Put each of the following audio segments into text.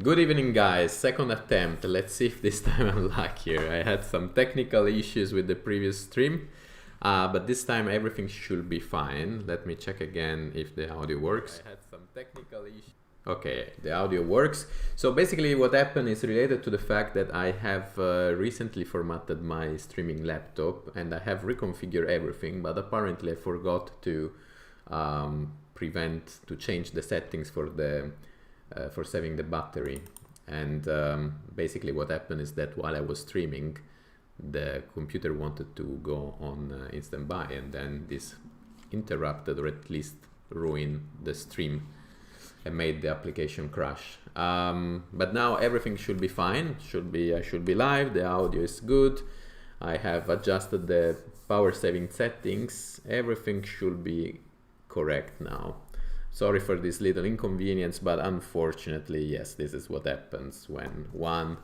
Good evening guys, second attempt. Let's see if this time I'm luckier. I had some technical issues with the previous stream, but this time everything should be fine. Let me check again if the audio works. I had some technical issues. Okay, the audio works. So basically what happened is related to the fact that I have recently formatted my streaming laptop and I have reconfigured everything, but apparently I forgot to change the settings for saving the battery. And basically what happened is that while I was streaming, the computer wanted to go on instant buy, and then this interrupted or at least ruined the stream and made the application crash. But now everything should be fine. I should be live. The audio is good. I have adjusted the power saving settings. Everything should be correct now. Sorry for this little inconvenience, but unfortunately, yes, this is what happens when one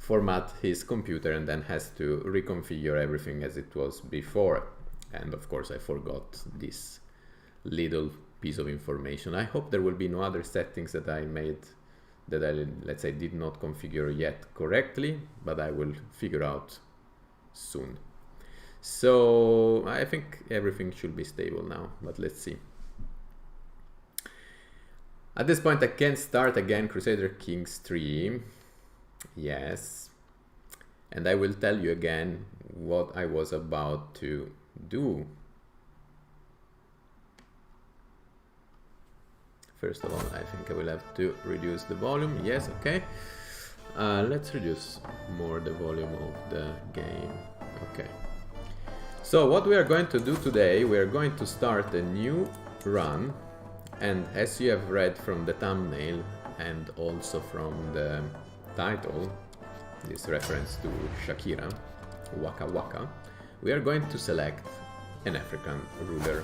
formats his computer and then has to reconfigure everything as it was before. And of course, I forgot this little piece of information. I hope there will be no other settings that I made that I, let's say, did not configure yet correctly, but I will figure out soon. So I think everything should be stable now, but let's see. At this point I can start again Crusader Kings 3, yes, and I will tell you again what I was about to do. First of all, I think I will have to reduce the volume, yes, okay. Let's reduce more the volume of the game, okay. So what we are going to do today, we are going to start a new run. And as you have read from the thumbnail and also from the title, this reference to Shakira, Waka Waka, we are going to select an African ruler.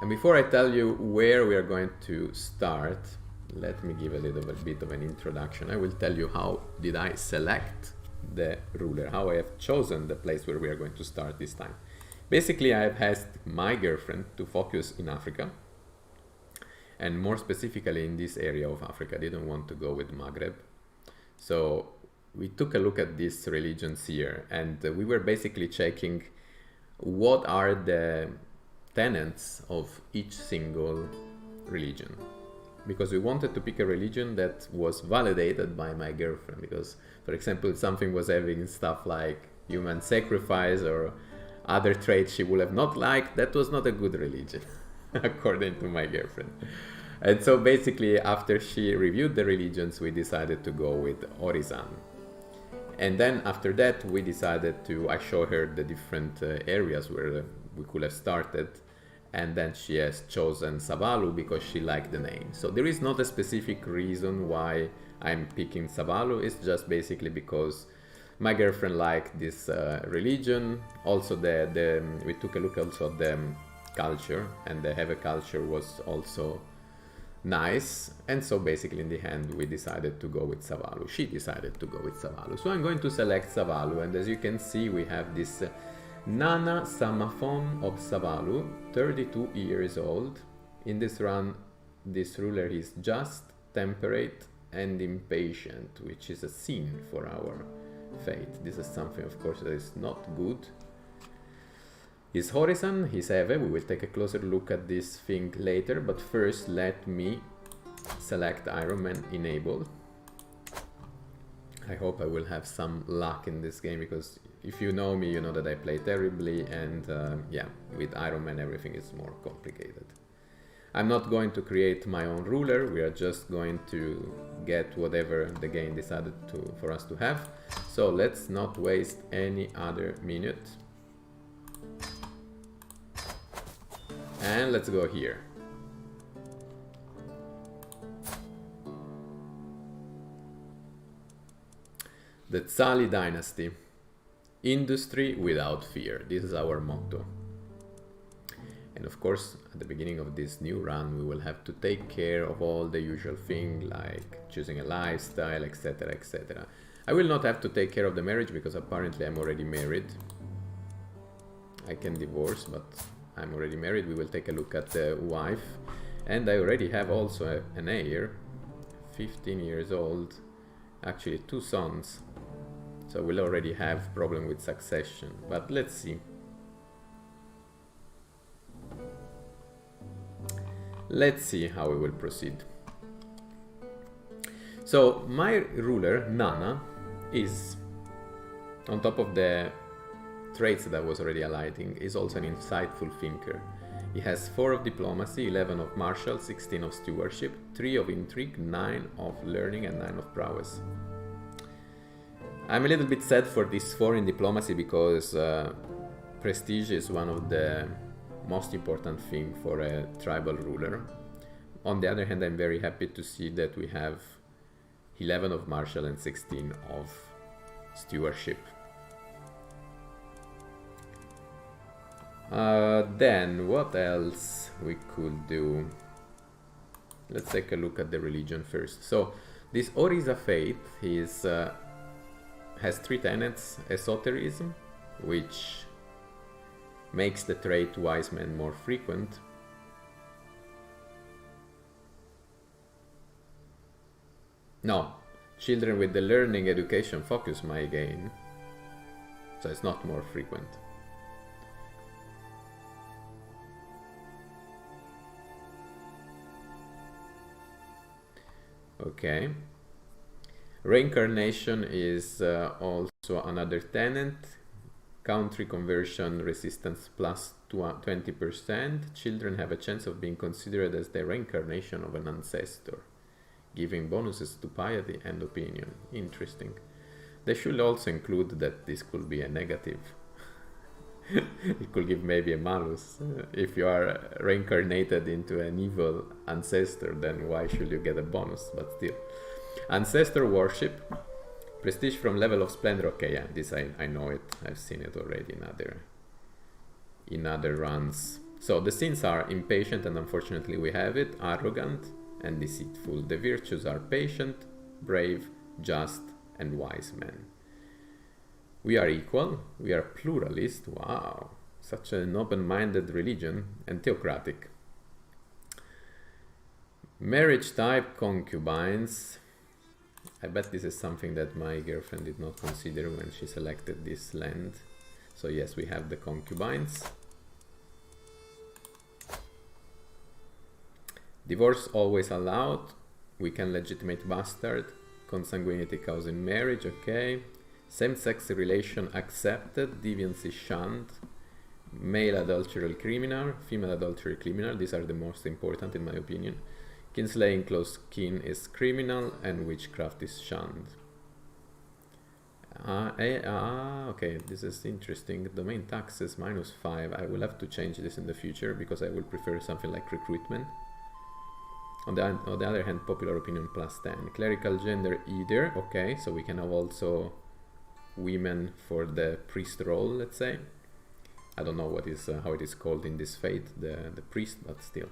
And before I tell you where we are going to start, let me give a little bit of an introduction. I will tell you how did I select the ruler, how I have chosen the place where we are going to start this time. Basically, I have asked my girlfriend to focus in Africa, and more specifically in this area of Africa. I didn't want to go with Maghreb. So we took a look at these religions here, and we were basically checking what are the tenets of each single religion. Because we wanted to pick a religion that was validated by my girlfriend, because, for example, if something was having stuff like human sacrifice or other traits she would have not liked, that was not a good religion, according to my girlfriend. And so basically, after she reviewed the religions, we decided to go with Orizan. And then after that, we decided to, I show her the different areas where we could have started. And then she has chosen Savalu because she liked the name. So there is not a specific reason why I'm picking Savalu. It's just basically because my girlfriend liked this religion. Also, we took a look also at the culture, and the heavy culture was also nice. And so basically in the end we decided to go with Savalu. She decided to go with Savalu. So I'm going to select Savalu, and as you can see we have this Nana Samaphon of Savalu, 32 years old. In this run, this ruler is just, temperate and impatient, which is a sin for our fate. This is something, of course, that is not good. His horizon, his Eve, we will take a closer look at this thing later, but first let me select Ironman enable. I hope I will have some luck in this game, because if you know me, you know that I play terribly, and yeah, with Ironman everything is more complicated. I'm not going to create my own ruler, we are just going to get whatever the game decided for us to have. So let's not waste any other minute. And let's go here. The Tsali dynasty. Industry without fear. This is our motto. And of course, at the beginning of this new run, we will have to take care of all the usual things like choosing a lifestyle, etc, etc. I will not have to take care of the marriage because apparently I'm already married. I can divorce, but I'm already married. We will take a look at the wife. And I already have also an heir, 15 years old. Actually 2 sons. So we'll already have problem with succession, but let's see. Let's see how we will proceed. So my ruler, Nana, is, on top of the traits that I was already highlighting, is also an insightful thinker. He has 4 of diplomacy, 11 of martial, 16 of stewardship, 3 of intrigue, 9 of learning, and 9 of prowess. I'm a little bit sad for this 4 in diplomacy because prestige is one of the most important things for a tribal ruler. On the other hand, I'm very happy to see that we have 11 of martial and 16 of stewardship. Then what else we could do? Let's take a look at the religion first. So this Orisa faith is has 3 tenets: esotericism, which makes the trait wise man more frequent. No, children with the learning education focus may gain, so it's not more frequent. Okay. Reincarnation is also another tenet. Country conversion resistance plus 20%. Children have a chance of being considered as the reincarnation of an ancestor, giving bonuses to piety and opinion. Interesting. They should also include that this could be a negative. It could give maybe a malus. If you are reincarnated into an evil ancestor, then why should you get a bonus? But still. Ancestor worship. Prestige from level of splendor. Okay, yeah, this I know it. I've seen it already in other runs. So the sins are impatient, and unfortunately we have it, arrogant and deceitful. The virtues are patient, brave, just, and wise men. We are equal, we are pluralist, wow, such an open-minded religion, and theocratic. Marriage type, concubines. I bet this is something that my girlfriend did not consider when she selected this land. So yes, we have the concubines. Divorce always allowed. We can legitimate bastard. Consanguinity causing marriage, okay. Same-sex relation accepted. Deviancy shunned. Male adulteral criminal. Female adultery criminal. These are the most important in my opinion. Kinslaying close kin is criminal and witchcraft is shunned. Okay, this is interesting. Domain taxes -5. I will have to change this in the future because I will prefer something like recruitment. On the other hand, popular opinion +10. Clerical gender either. Okay, so we can have also women for the priest role, let's say. I don't know what is how it is called in this faith, the priest, but still.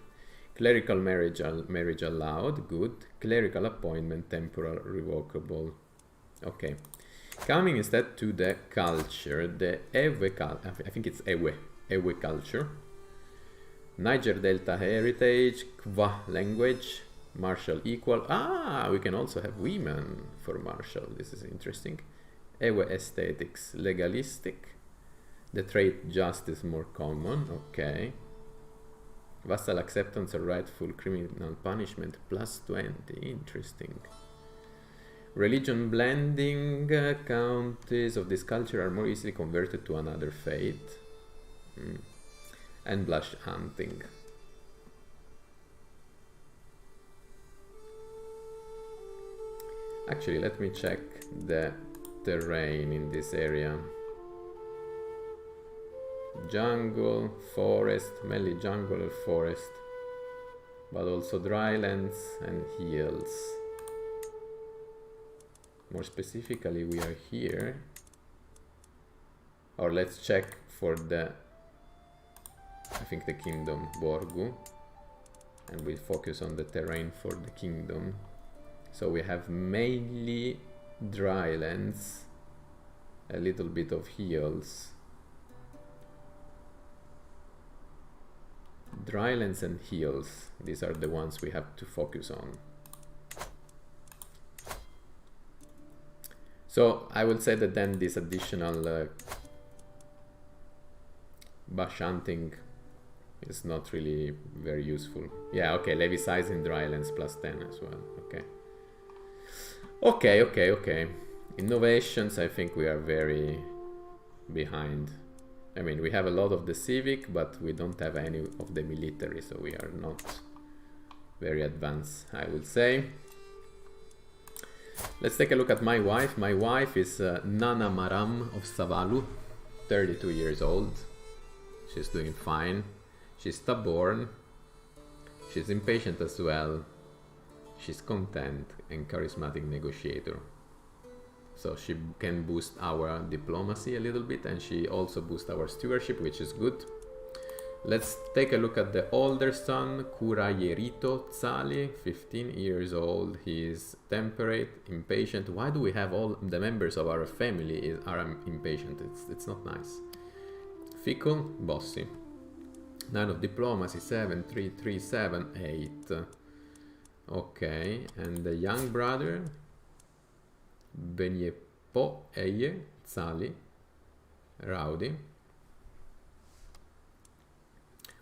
Clerical marriage allowed, good. Clerical appointment, temporal, revocable. Okay. Coming instead to the culture, the Ewe culture, I think it's Ewe culture. Niger Delta heritage, Kwa language, martial equal. We can also have women for martial, this is interesting. Ewe aesthetics, legalistic. The trait justice more common, okay. Vassal acceptance or rightful criminal punishment +20, interesting. Religion blending, counties of this culture are more easily converted to another faith. And blush hunting. Actually, let me check the terrain in this area. Jungle, forest, mainly jungle or forest, but also drylands and hills. More specifically, we are here. Or let's check for the, I think the kingdom, Borgoon, and we'll focus on the terrain for the kingdom. So we have mainly drylands, a little bit of hills. Drylands and hills, these are the ones we have to focus on. So I would say that then this additional bush hunting is not really very useful. Yeah, okay, levy size in dry lands plus 10 as well. Okay. Innovations, I think we are very behind. I mean, we have a lot of the civic, but we don't have any of the military, so we are not very advanced, I would say. Let's take a look at my wife. My wife is Nana Maram of Savalu, 32 years old. She's doing fine. She's stubborn. She's impatient as well. She's content and charismatic negotiator. So she can boost our diplomacy a little bit, and she also boosts our stewardship, which is good. Let's take a look at the older son, Kurayerito Tsali, 15 years old. He is temperate, impatient. Why do we have all the members of our family are impatient? It's not nice. Fickle, bossy. 9 of diplomacy, 7, 3, 3, 7, 8. Okay, and the young brother, Benyepo Eye Tsali, rowdy.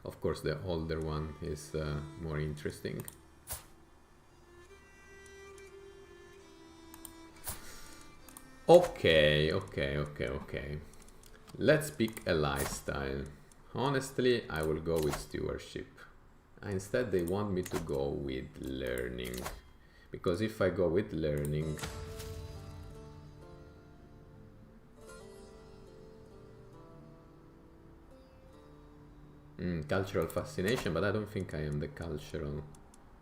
Of course, the older one is more interesting. Okay. Let's pick a lifestyle. Honestly, I will go with stewardship. Instead, they want me to go with learning. Because if I go with learning, cultural fascination, but I don't think I am the cultural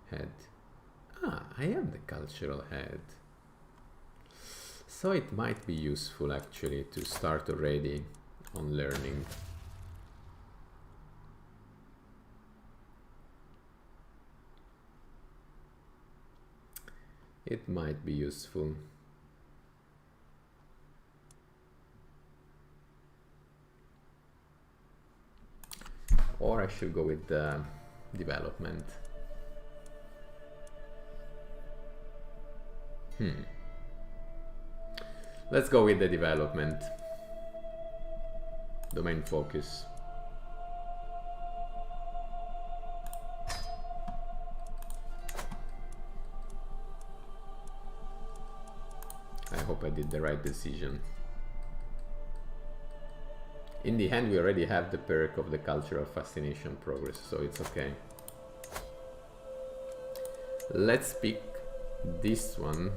head. Ah, I am the cultural head. So it might be useful actually to start already on learning. It might be useful. Or I should go with the development. Let's go with the development. Domain focus. I hope I did the right decision. In the end, we already have the perk of the cultural fascination progress, so it's okay. Let's pick this one,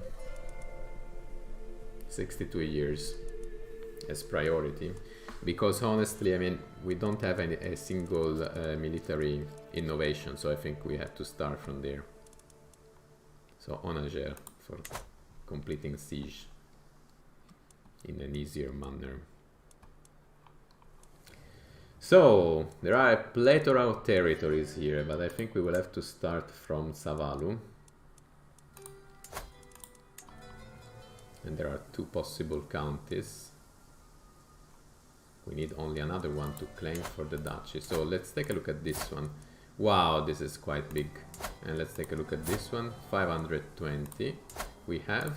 62 years, as priority, because honestly, I mean, we don't have a single military innovation, so I think we have to start from there. So Onager for completing siege in an easier manner. So, there are a plethora of territories here, but I think we will have to start from Savalu. And there are 2 possible counties. We need only another one to claim for the duchy. So let's take a look at this one. Wow, this is quite big. And let's take a look at this one, 520. We have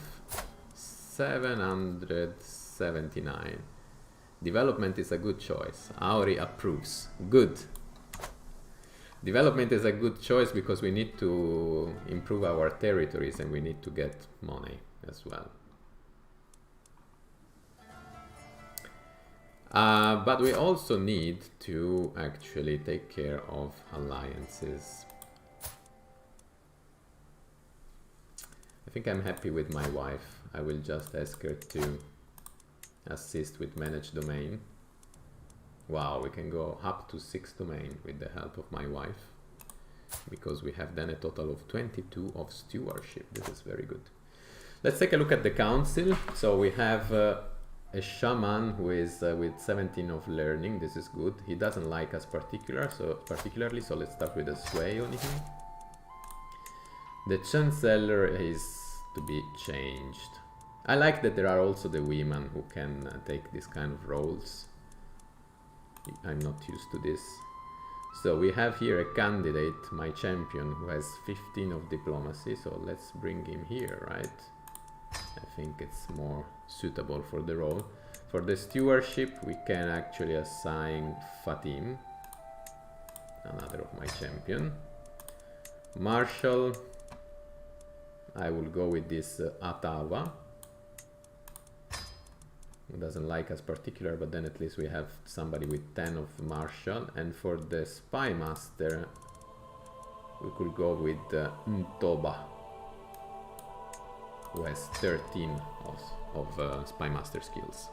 779. Development is a good choice. Auri approves. Good. Development is a good choice because we need to improve our territories and we need to get money as well. But we also need to actually take care of alliances. I think I'm happy with my wife. I will just ask her to assist with manage domain. Wow, we can go up to 6 domain with the help of my wife, because we have then a total of 22 of stewardship. This is very good. Let's take a look at the council. So we have a shaman who is with 17 of learning. This is good. He doesn't like us particularly, so let's start with a sway on him. The chancellor is to be changed. I like that there are also the women who can take this kind of roles. I'm not used to this. So we have here a candidate, my champion, who has 15 of diplomacy. So let's bring him here, right? I think it's more suitable for the role. For the stewardship, we can actually assign Fatim, another of my champion. Marshal, I will go with this Atawa, who doesn't like us particular, but then at least we have somebody with 10 of marshal. And for the spy master, we could go with Ntoba, who has 13 of spy master skills.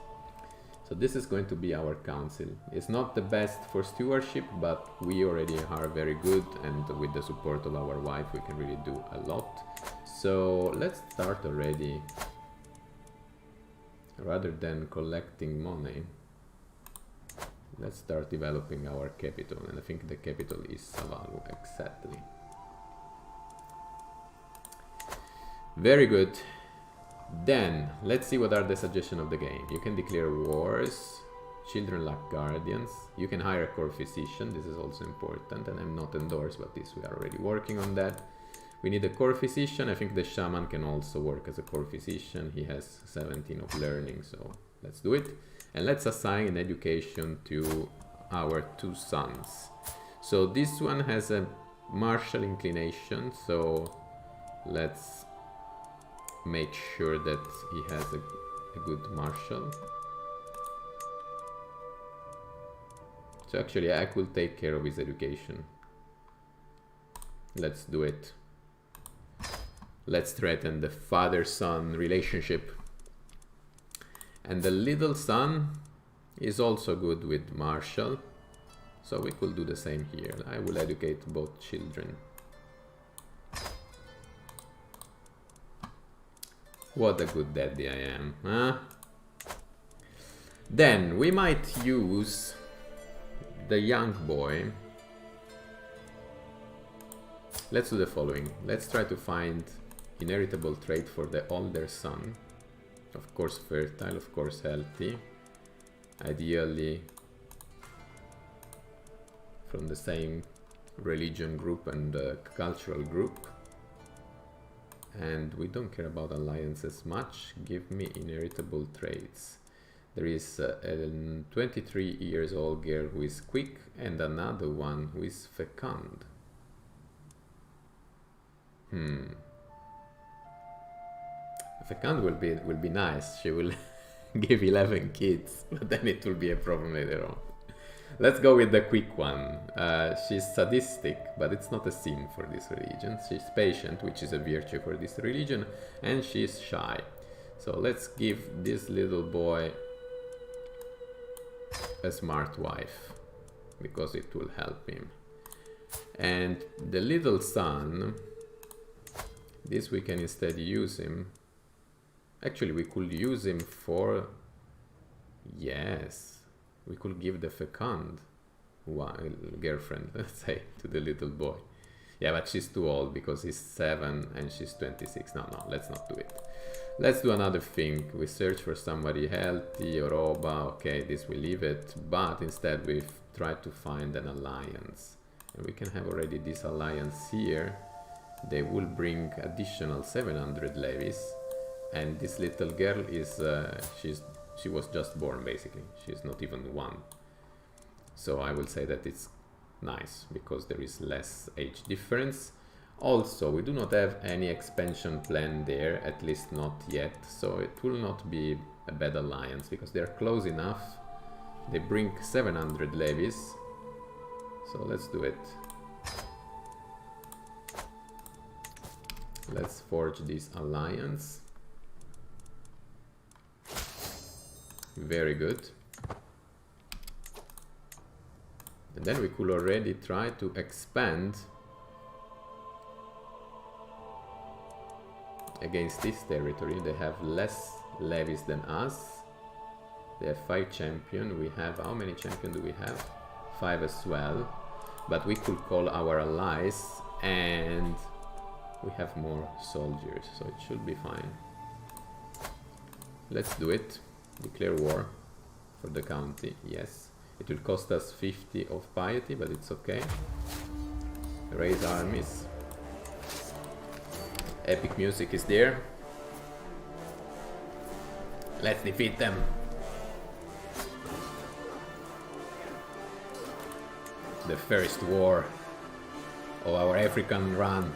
So this is going to be our council. It's not the best for stewardship, but we already are very good, and with the support of our wife we can really do a lot. So let's start already. Rather than collecting money, let's start developing our capital, and I think the capital is Savalu, exactly. Very good. Then let's see what are the suggestions of the game. You can declare wars, children lack guardians, you can hire a court physician, this is also important, and I'm not endorsed, but this we are already working on that. We need a court physician. I think the shaman can also work as a court physician. He has 17 of learning, so let's do it. And let's assign an education to our 2 sons. So this one has a martial inclination, so let's make sure that he has a good martial. So actually I will take care of his education. Let's do it. Let's threaten the father-son relationship. And the little son is also good with martial, so we could do the same here. I will educate both children. What a good daddy I am, huh? Then we might use the young boy. Let's do the following. Let's try to find inheritable trait for the older son. Of course fertile, of course healthy. Ideally from the same religion group and cultural group. And we don't care about alliances much. Give me inheritable traits. There is a 23 years old girl who is quick and another one who is fecund. Fecund will be nice. She will give 11 kids, but then it will be a problem later on. Let's go with the quick one. She's sadistic, but it's not a sin for this religion. She's patient, which is a virtue for this religion, and she's shy. So let's give this little boy a smart wife, because it will help him. And the little son, this we can instead use him. Actually, we could use him for, yes, we could give the fecund girlfriend, let's say, to the little boy. Yeah, but she's too old because he's 7 and she's 26. No, let's not do it. Let's do another thing. We search for somebody healthy or Oba. Okay, this we leave it, but instead we've tried to find an alliance. And we can have already this alliance here. They will bring additional 700 levies. And this little girl is, she was just born basically. She's not even 1. So I will say that it's nice because there is less age difference. Also, we do not have any expansion plan there, at least not yet. So it will not be a bad alliance because they're close enough. They bring 700 levies. So let's do it. Let's forge this alliance. Very good. And then we could already try to expand against this territory. They have less levies than us. They have 5 champions. We have, how many champions do we have? 5 as well. But we could call our allies and we have more soldiers, so it should be fine. Let's do it. Declare war for the county, yes. It will cost us 50 of piety, but it's okay. Raise armies. Epic music is there. Let's defeat them. The first war of our African run.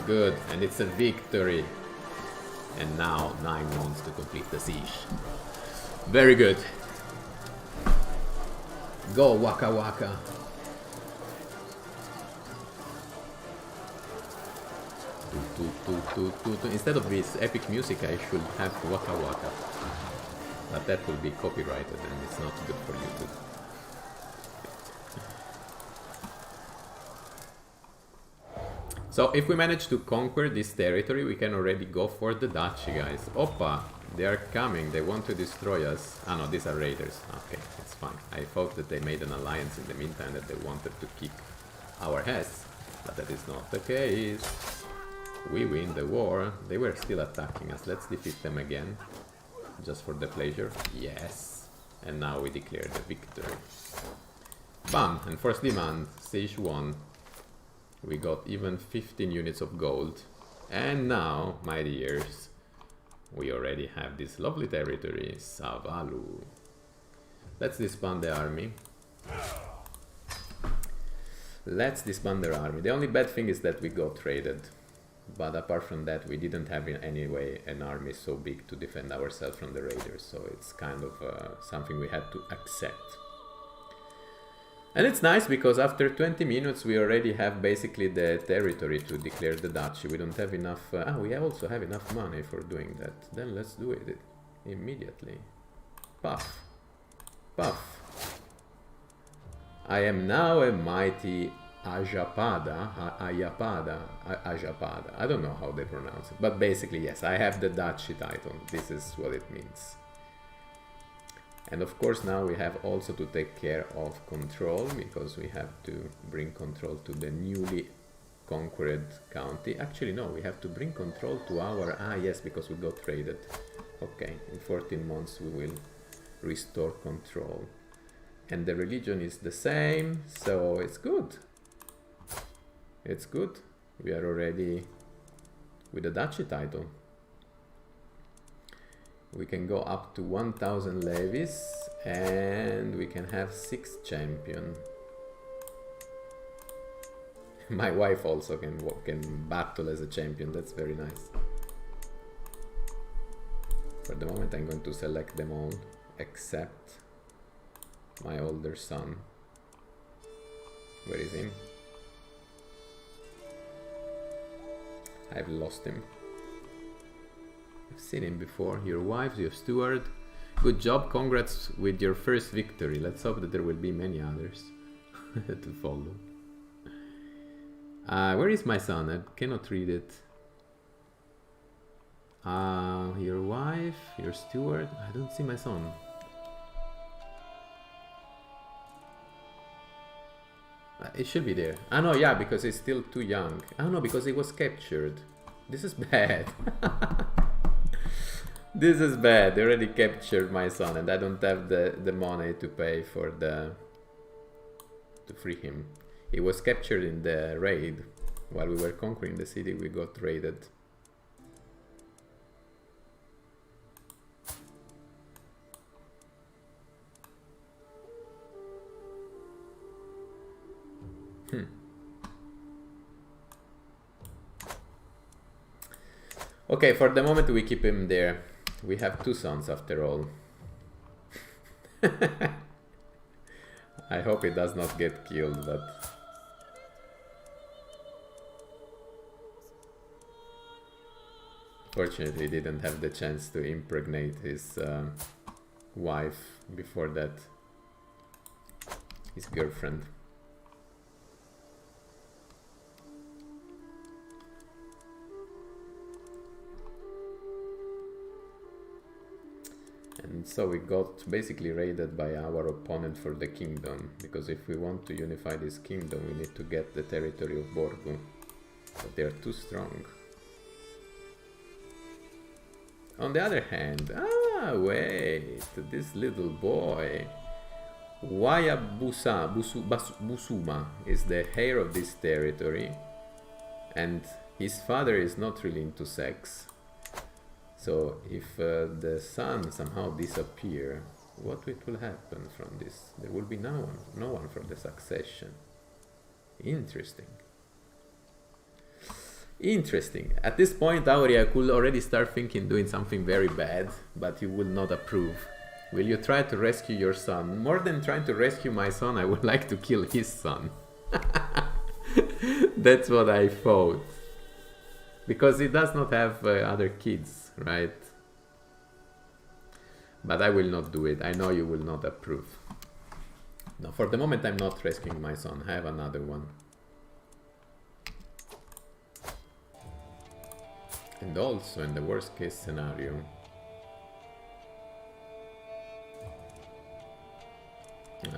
Good, and it's a victory. And now 9 months to complete the siege. Very good. Go Waka Waka. Instead of this epic music, I should have Waka Waka. But that will be copyrighted and it's not good for YouTube. So if we manage to conquer this territory, we can already go for the duchy, guys. Oppa, they are coming. They want to destroy us. Ah no, these are raiders. Okay, it's fine. I thought that they made an alliance in the meantime, that they wanted to kick our ass. But that is not the case. We win the war. They were still attacking us. Let's defeat them again. Just for the pleasure. Yes. And now we declare the victory. Bam! And first demand, siege 1. We got even 15 units of gold. And now, my dears, we already have this lovely territory, Savalu. Let's disband the army. Let's disband their army. The only bad thing is that we got raided. But apart from that, we didn't have in any way an army so big to defend ourselves from the raiders. So it's kind of something we had to accept. And it's nice because after 20 minutes we already have basically the territory to declare the duchy. We don't have enough... we also have enough money for doing that. Then let's do it immediately. Puff. Puff. I am now a mighty Ajapada. Ajapada. I don't know how they pronounce it. But basically, yes, I have the duchy title. This is what it means. And of course now we have also to take care of control, because we have to bring control to the newly conquered county. Actually no, we have to bring control to our... Ah yes, because we got raided. Okay, in 14 months we will restore control. And the religion is the same, so it's good. It's good. We are already with the duchy title. We can go up to 1000 levies and we can have 6 champion. My wife also can battle as a champion. That's very nice. For the moment I'm going to select them all except my older son. Where is he? I've lost him. I've seen him before. Your wife, your steward. Good job, congrats with your first victory. Let's hope that there will be many others to follow. Where is my son? I cannot read it. Your wife, your steward. I don't see my son. It should be there. Ah no, yeah, because he's still too young. Ah no, because he was captured. This is bad. This is bad. They already captured my son and I don't have the money to pay for to free him. He was captured in the raid. While we were conquering the city, we got raided. Okay, for the moment we keep him there. We have 2 sons after all. I hope he does not get killed, but... Fortunately, he didn't have the chance to impregnate his wife before that. His girlfriend. And so we got basically raided by our opponent for the kingdom, because if we want to unify this kingdom we need to get the territory of Borgoon, but they are too strong. On the other hand, wait, this little boy, Busuma is the heir of this territory, and his father is not really into sex. So if the sun somehow disappear, what will happen from this? There will be no one from the succession. Interesting. Interesting. At this point, Aurea could already start thinking doing something very bad, but you will not approve. Will you try to rescue your son? More than trying to rescue my son, I would like to kill his son. That's what I thought. Because he does not have other kids, right? But I will not do it. I know you will not approve. No, for the moment I'm not rescuing my son. I have another one. And also in the worst case scenario,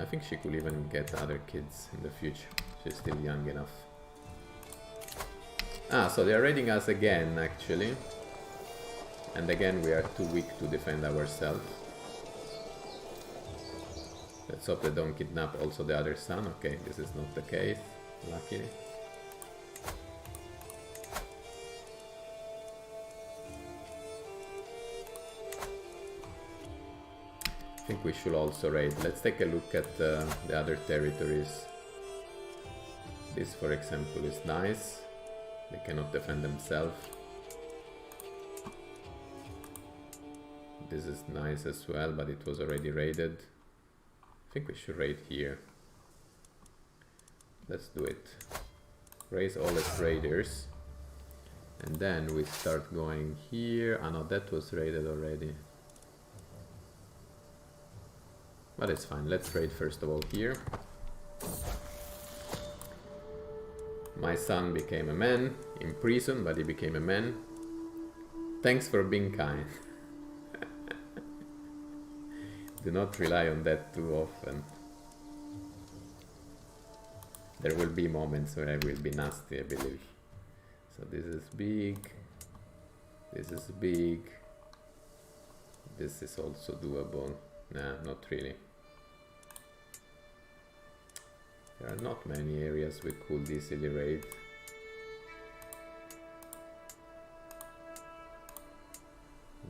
I think she could even get other kids in the future. She's still young enough. Ah, so they are raiding us again, actually. And again, we are too weak to defend ourselves. Let's hope they don't kidnap also the other son. Okay, this is not the case, luckily. I think we should also raid. Let's take a look at the other territories. This, for example, is nice. They cannot defend themselves. This is nice as well, but it was already raided. I think we should raid here. Let's do it. Raise all as raiders. And then we start going here. Ah no, that was raided already. But it's fine. Let's raid first of all here. My son became a man in prison, but he became a man. Thanks for being kind. Do not rely on that too often. There will be moments where I will be nasty, I believe. So this is big. This is big. This is also doable. Nah, not really. There are not many areas we could easily raid.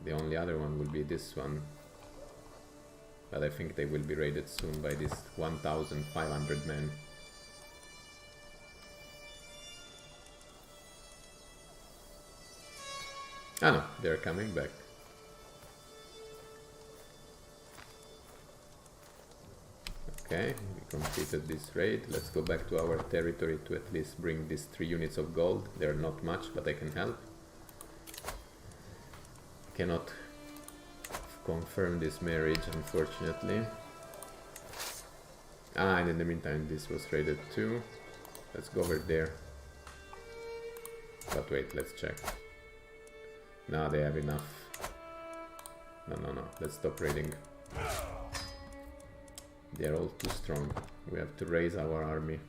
The only other one will be this one. But I think they will be raided soon by this 1,500 men. Ah no, they're coming back. Okay, we completed this raid. Let's go back to our territory to at least bring these 3 units of gold. They're not much, but I can help. Cannot confirm this marriage, unfortunately. Ah, and in the meantime this was raided too. Let's go over there. But wait, let's check. No, they have enough. No, let's stop raiding. They're all too strong. We have to raise our army.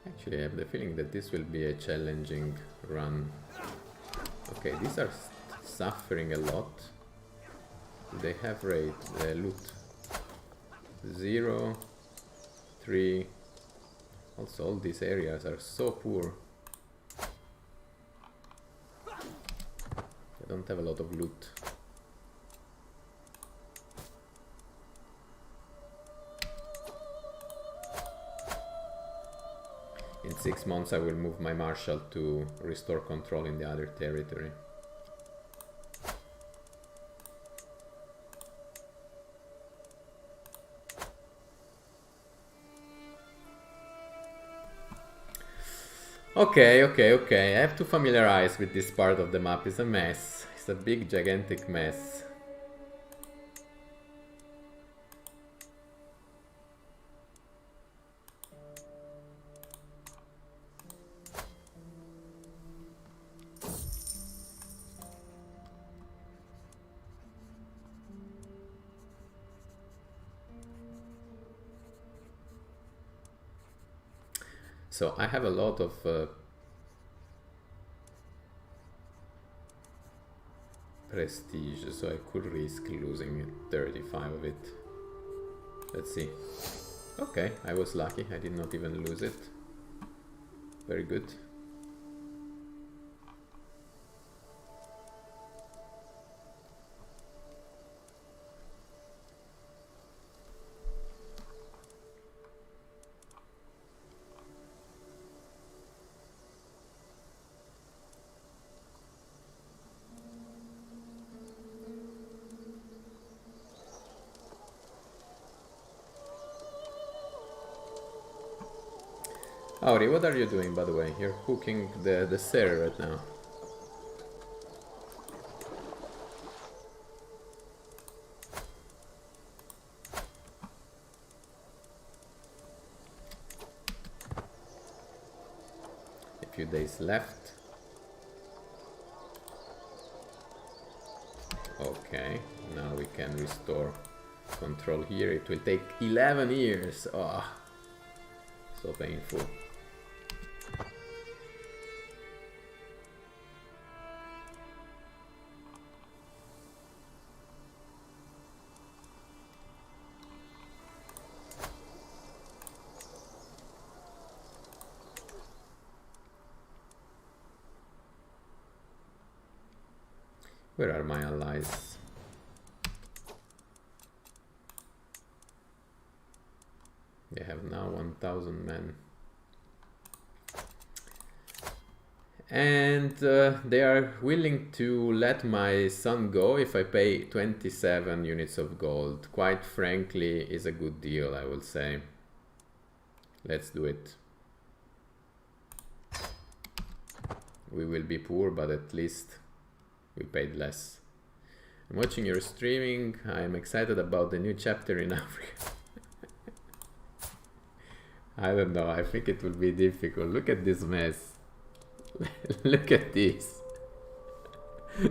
Actually, I have the feeling that this will be a challenging run. Okay, these are suffering a lot. They have raid, loot. 0, 3. Also, all these areas are so poor. I don't have a lot of loot. In 6 months I will move my marshal to restore control in the other territory. Okay. I have to familiarize with this part of the map. It's a mess. It's a big, gigantic mess. So I have a lot of prestige, so I could risk losing 35 of it. Let's see. Okay, I was lucky, I did not even lose it. Very good. Auri, what are you doing, by the way? You're cooking the ser right now. A few days left. Okay, now we can restore control here. It will take 11 years. Oh, so painful. Where are my allies? They have now 1,000 men. And they are willing to let my son go if I pay 27 units of gold. Quite frankly, is a good deal, I will say. Let's do it. We will be poor, but at least we paid less. I'm watching your streaming. I'm excited about the new chapter in Africa. I don't know. I think it will be difficult. Look at this mess. Look at this.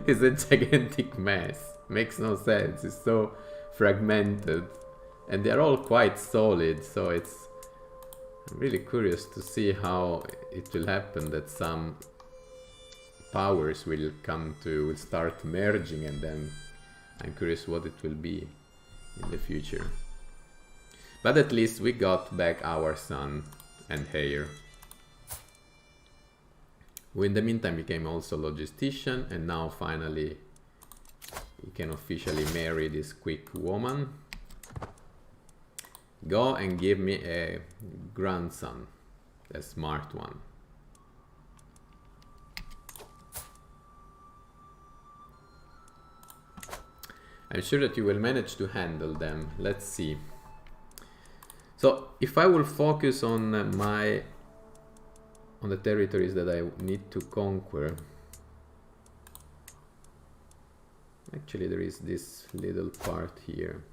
It's a gigantic mess. Makes no sense. It's so fragmented. And they're all quite solid. So it's really curious to see how it will happen that some powers will start merging, and then I'm curious what it will be in the future. But at least we got back our son and heir, who in the meantime became also logistician, and now finally he can officially marry this quick woman. Go and give me a grandson, a smart one. I'm sure that you will manage to handle them. Let's see. So if I will focus on the territories that I need to conquer. Actually, there is this little part here.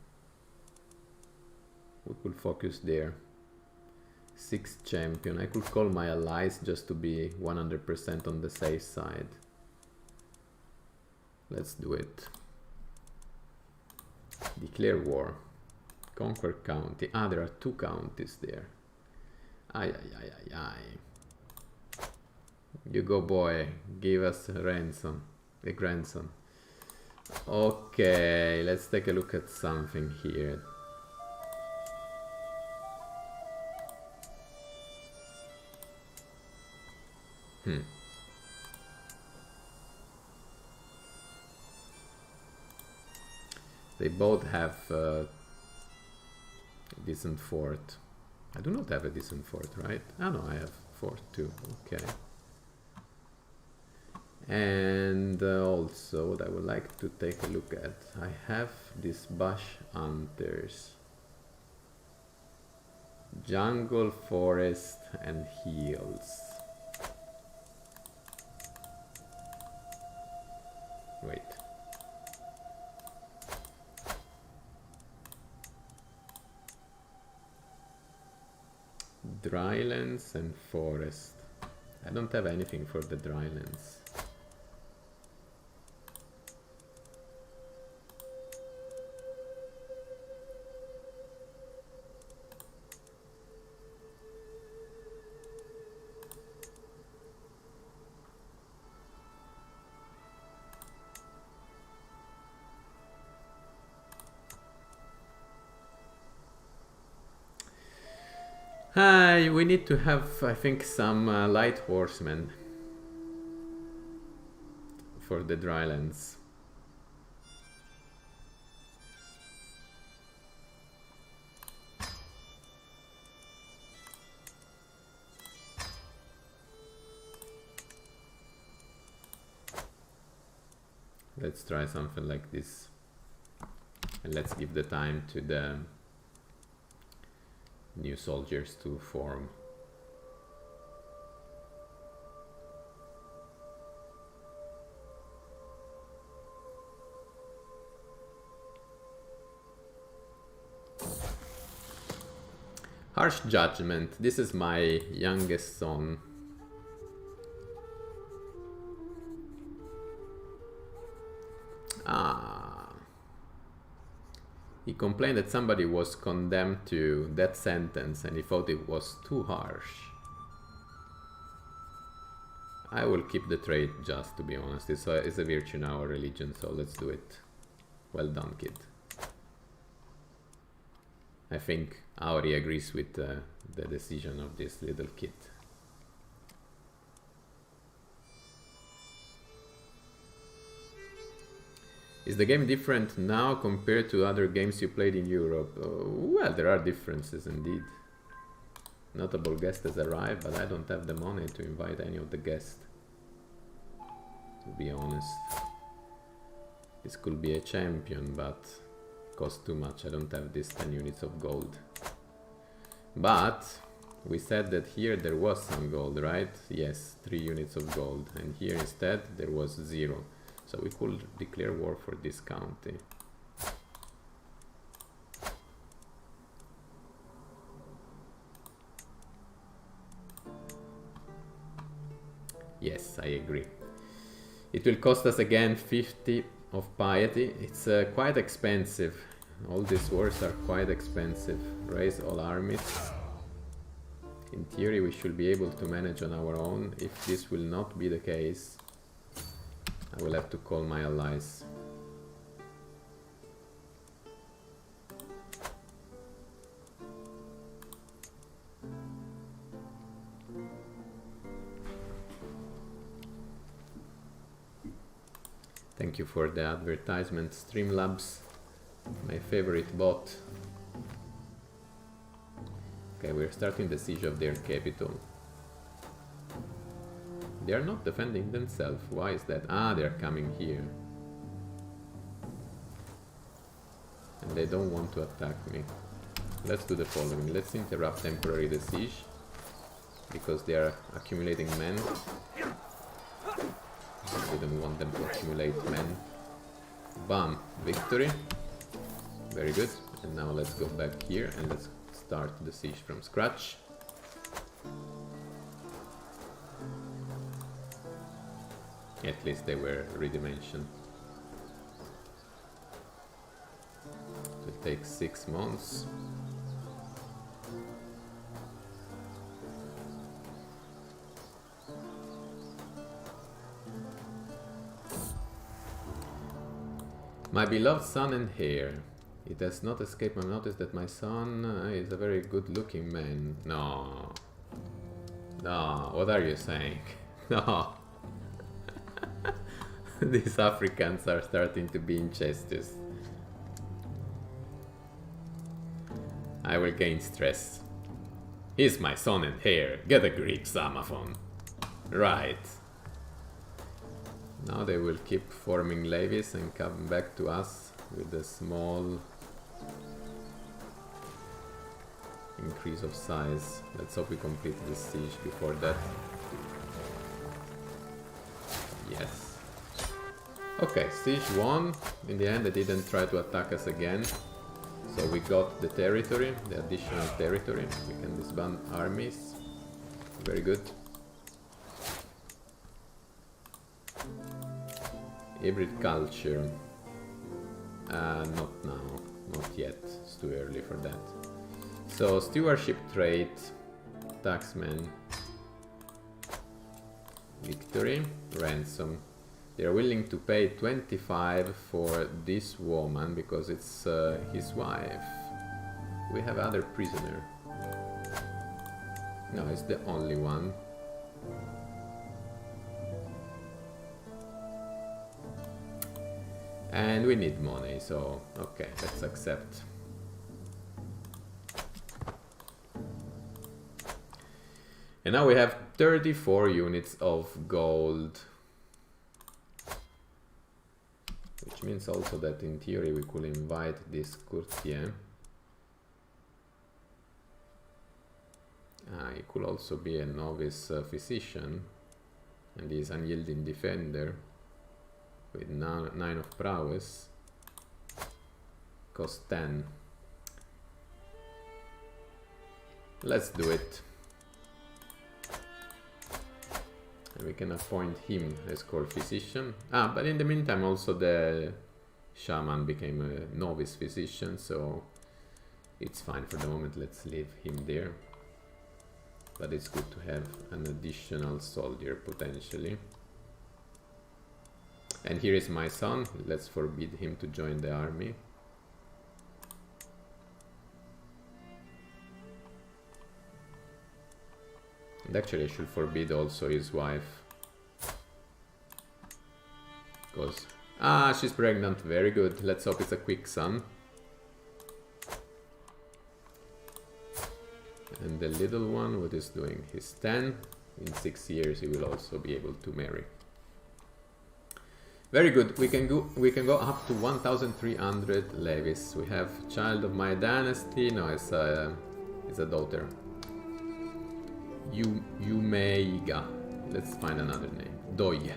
We could focus there. 6th champion. I could call my allies just to be 100% on the safe side. Let's do it. Declare war. Conquer county. Ah, there are 2 counties there. Ay. You go, boy. Give us a ransom. A grandson. Okay, let's take a look at something here. They both have a decent fort. I do not have a decent fort, right? Ah no, I have fort too. Okay. And also what I would like to take a look at. I have these bush hunters. Jungle, forest and hills. Wait. Drylands and forest. I don't have anything for the drylands. We need to have, I think, some light horsemen for the drylands. Let's try something like this, and let's give the time to the new soldiers to form. Harsh judgment. This is my youngest son. He complained that somebody was condemned to death sentence and he thought it was too harsh. I will keep the trait just, to be honest. It's a virtue in our religion, so let's do it. Well done, kid. I think Auri agrees with the decision of this little kid. Is the game different now compared to other games you played in Europe? Well, there are differences indeed. Notable guest has arrived, but I don't have the money to invite any of the guests. To be honest. This could be a champion, but costs too much. I don't have this 10 units of gold. But we said that here there was some gold, right? Yes, 3 units of gold. And here instead there was 0. So we could declare war for this county. Yes, I agree. It will cost us again 50 of piety. It's quite expensive. All these wars are quite expensive. Raise all armies. In theory we should be able to manage on our own. If this will not be the case, I will have to call my allies. Thank you for the advertisement, Streamlabs, my favorite bot. Okay, we're starting the siege of their capital. They are not defending themselves. Why is that? Ah, they're coming here. And they don't want to attack me. Let's do the following. Let's interrupt temporarily the siege, because they are accumulating men. We don't want them to accumulate men. Bam! Victory. Very good. And now let's go back here and let's start the siege from scratch. At least they were redimensioned. So it takes 6 months. My beloved son and heir. It has not escaped my notice that my son is a very good-looking man. No. No, what are you saying? No. These Africans are starting to be incestuous. I will gain stress. He's my son and heir. Get a grip, Samaphone. Right. Now they will keep forming levies and come back to us with a small increase of size. Let's hope we complete the siege before that. Yes. Okay, siege won. In the end they didn't try to attack us again. So we got the territory, the additional territory. We can disband armies. Very good. Hybrid culture. Not now. Not yet. It's too early for that. So stewardship trait. Taxman. Victory. Ransom. They are willing to pay 25 for this woman because it's his wife. We have other prisoner. No, it's the only one. And we need money, so okay, let's accept. And now we have 34 units of gold. Which means also that in theory we could invite this courtier. He could also be a novice physician. And he's unyielding defender. With 9 of prowess. Cost 10. Let's do it. And we can appoint him as core physician. But in the meantime also the shaman became a novice physician, so it's fine for the moment. Let's leave him there. But it's good to have an additional soldier potentially. And here is my son. Let's forbid him to join the army. And actually I should forbid also his wife. Because... she's pregnant. Very good. Let's hope it's a quick son. And the little one, what is doing? He's 10. In 6 years he will also be able to marry. Very good. We can go up to 1,300 levies. We have child of my dynasty. No, it's a daughter. Yumeiga. Let's find another name. Doye.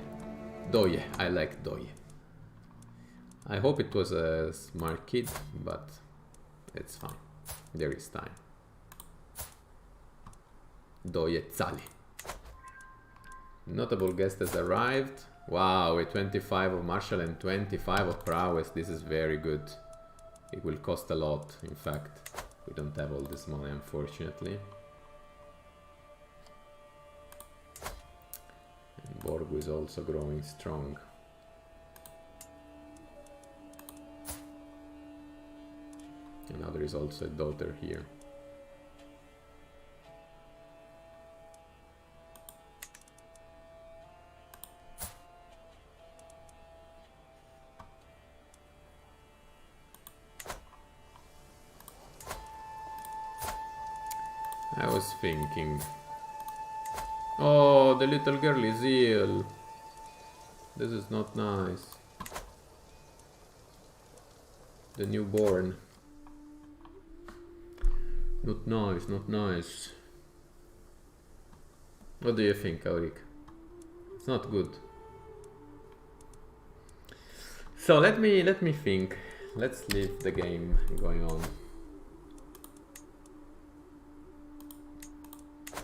Doye. I like Doye. I hope it was a smart kid, but it's fine. There is time. Doye Tsali. Notable guest has arrived. Wow, with 25 of martial and 25 of prowess. This is very good. It will cost a lot, in fact. We don't have all this money, unfortunately. And Borgoon is also growing strong. And now there is also a daughter here. I was thinking... Oh, the little girl is ill. This is not nice. The newborn. Not nice, not nice. What do you think, Aurik? It's not good. So let me think. Let's leave the game going on.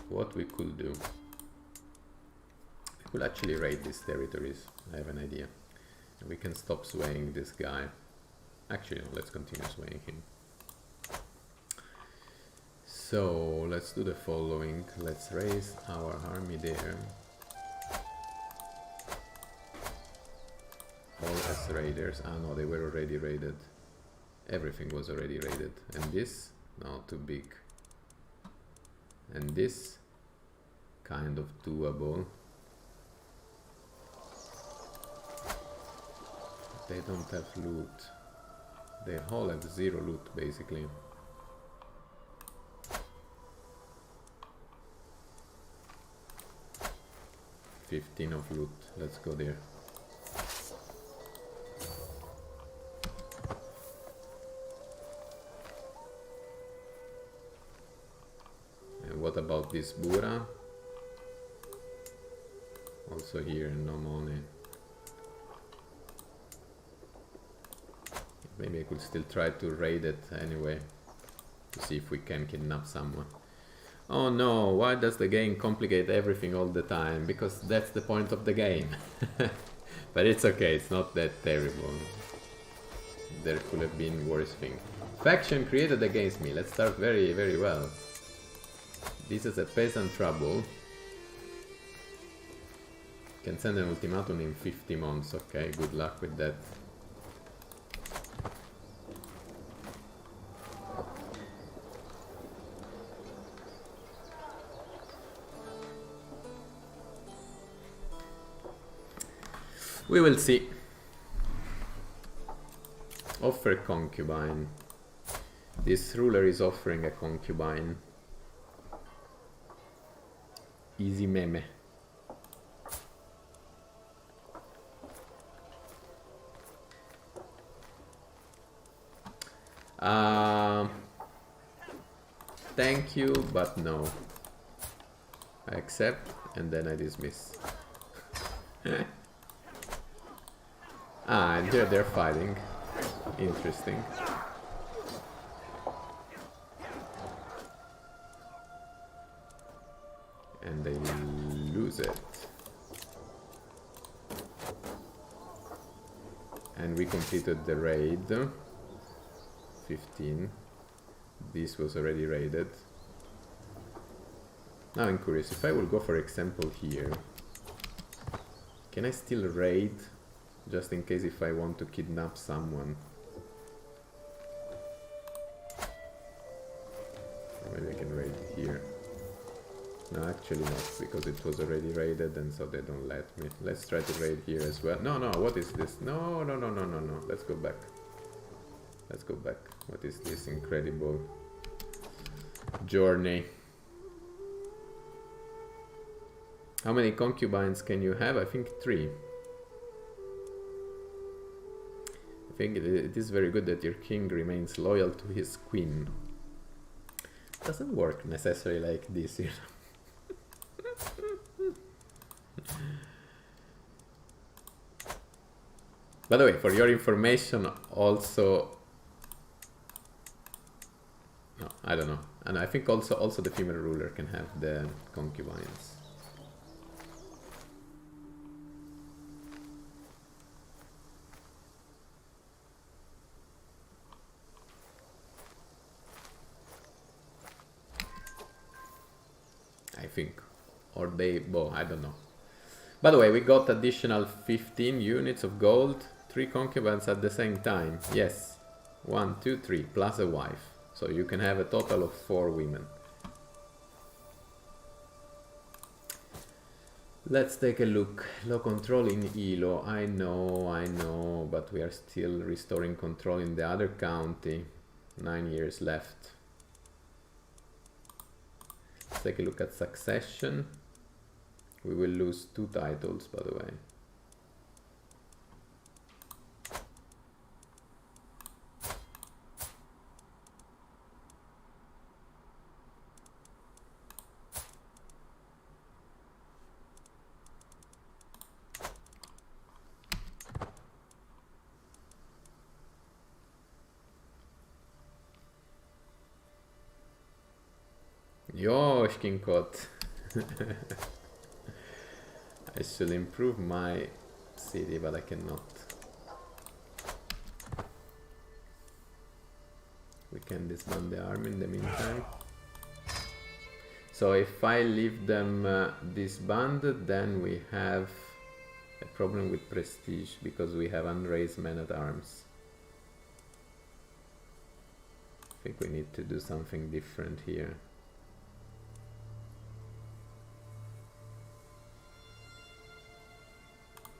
What we could do. We could actually raid these territories. I have an idea. And we can stop swaying this guy. Actually, no, let's continue swaying him. So, let's do the following. Let's raise our army there. All as raiders. Ah no, they were already raided. Everything was already raided. And this? No, too big. And this? Kind of doable. They don't have loot. They all have 0 loot, basically. $15 of loot. Let's go there. And what about this Bura? Also here, no money. Maybe I could still try to raid it anyway. To see if we can kidnap someone. Oh no, why does the game complicate everything all the time? Because that's the point of the game. But it's okay, it's not that terrible. There could have been worse things. Faction created against me. Let's start very, very well. This is a peasant trouble. Can send an ultimatum in 50 months. Okay, good luck with that. We will see. Offer concubine. This ruler is offering a concubine. Easy meme. Thank you, but no. I accept and then I dismiss. And here they're fighting. Interesting. And they lose it. And we completed the raid. 15. This was already raided. Now I'm curious, if I will go for example here, can I still raid just in case if I want to kidnap someone? Or maybe I can raid here. No, actually not, because it was already raided and so they don't let me. Let's try to raid here as well. No, no, what is this? No, no, no, no, no, no. Let's go back. Let's go back. What is this incredible journey? How many concubines can you have? I think 3. I think it is very good that your king remains loyal to his queen. Doesn't work necessarily like this, you know. By the way, for your information, also, no, I don't know, and I think also the female ruler can have the concubines. I think, or they, well, I don't know. By the way, we got additional 15 units of gold, 3 concubines at the same time. Yes, 1, 2, 3, plus a wife. So you can have a total of 4 women. Let's take a look. Low control in Ilo. I know, but we are still restoring control in the other county. 9 years left. Let's take a look at succession. We will lose 2 titles, by the way. Yoshkinkot. I should improve my city, but I cannot. We can disband the army in the meantime. So if I leave them disbanded, then we have a problem with prestige because we have unraised men at arms. I think we need to do something different here.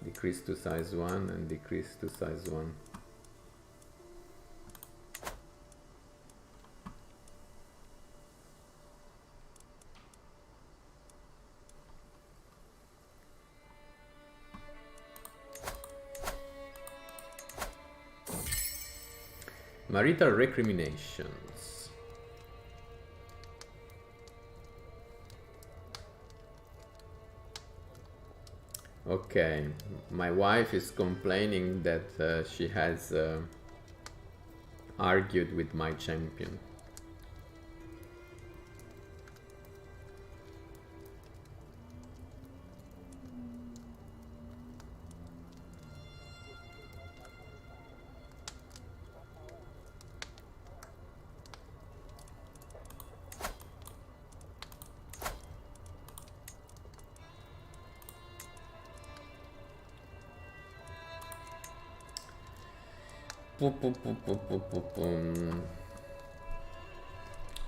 Decrease to size 1 and decrease to size 1. Marital Recriminations. Okay, my wife is complaining that she has argued with my champion.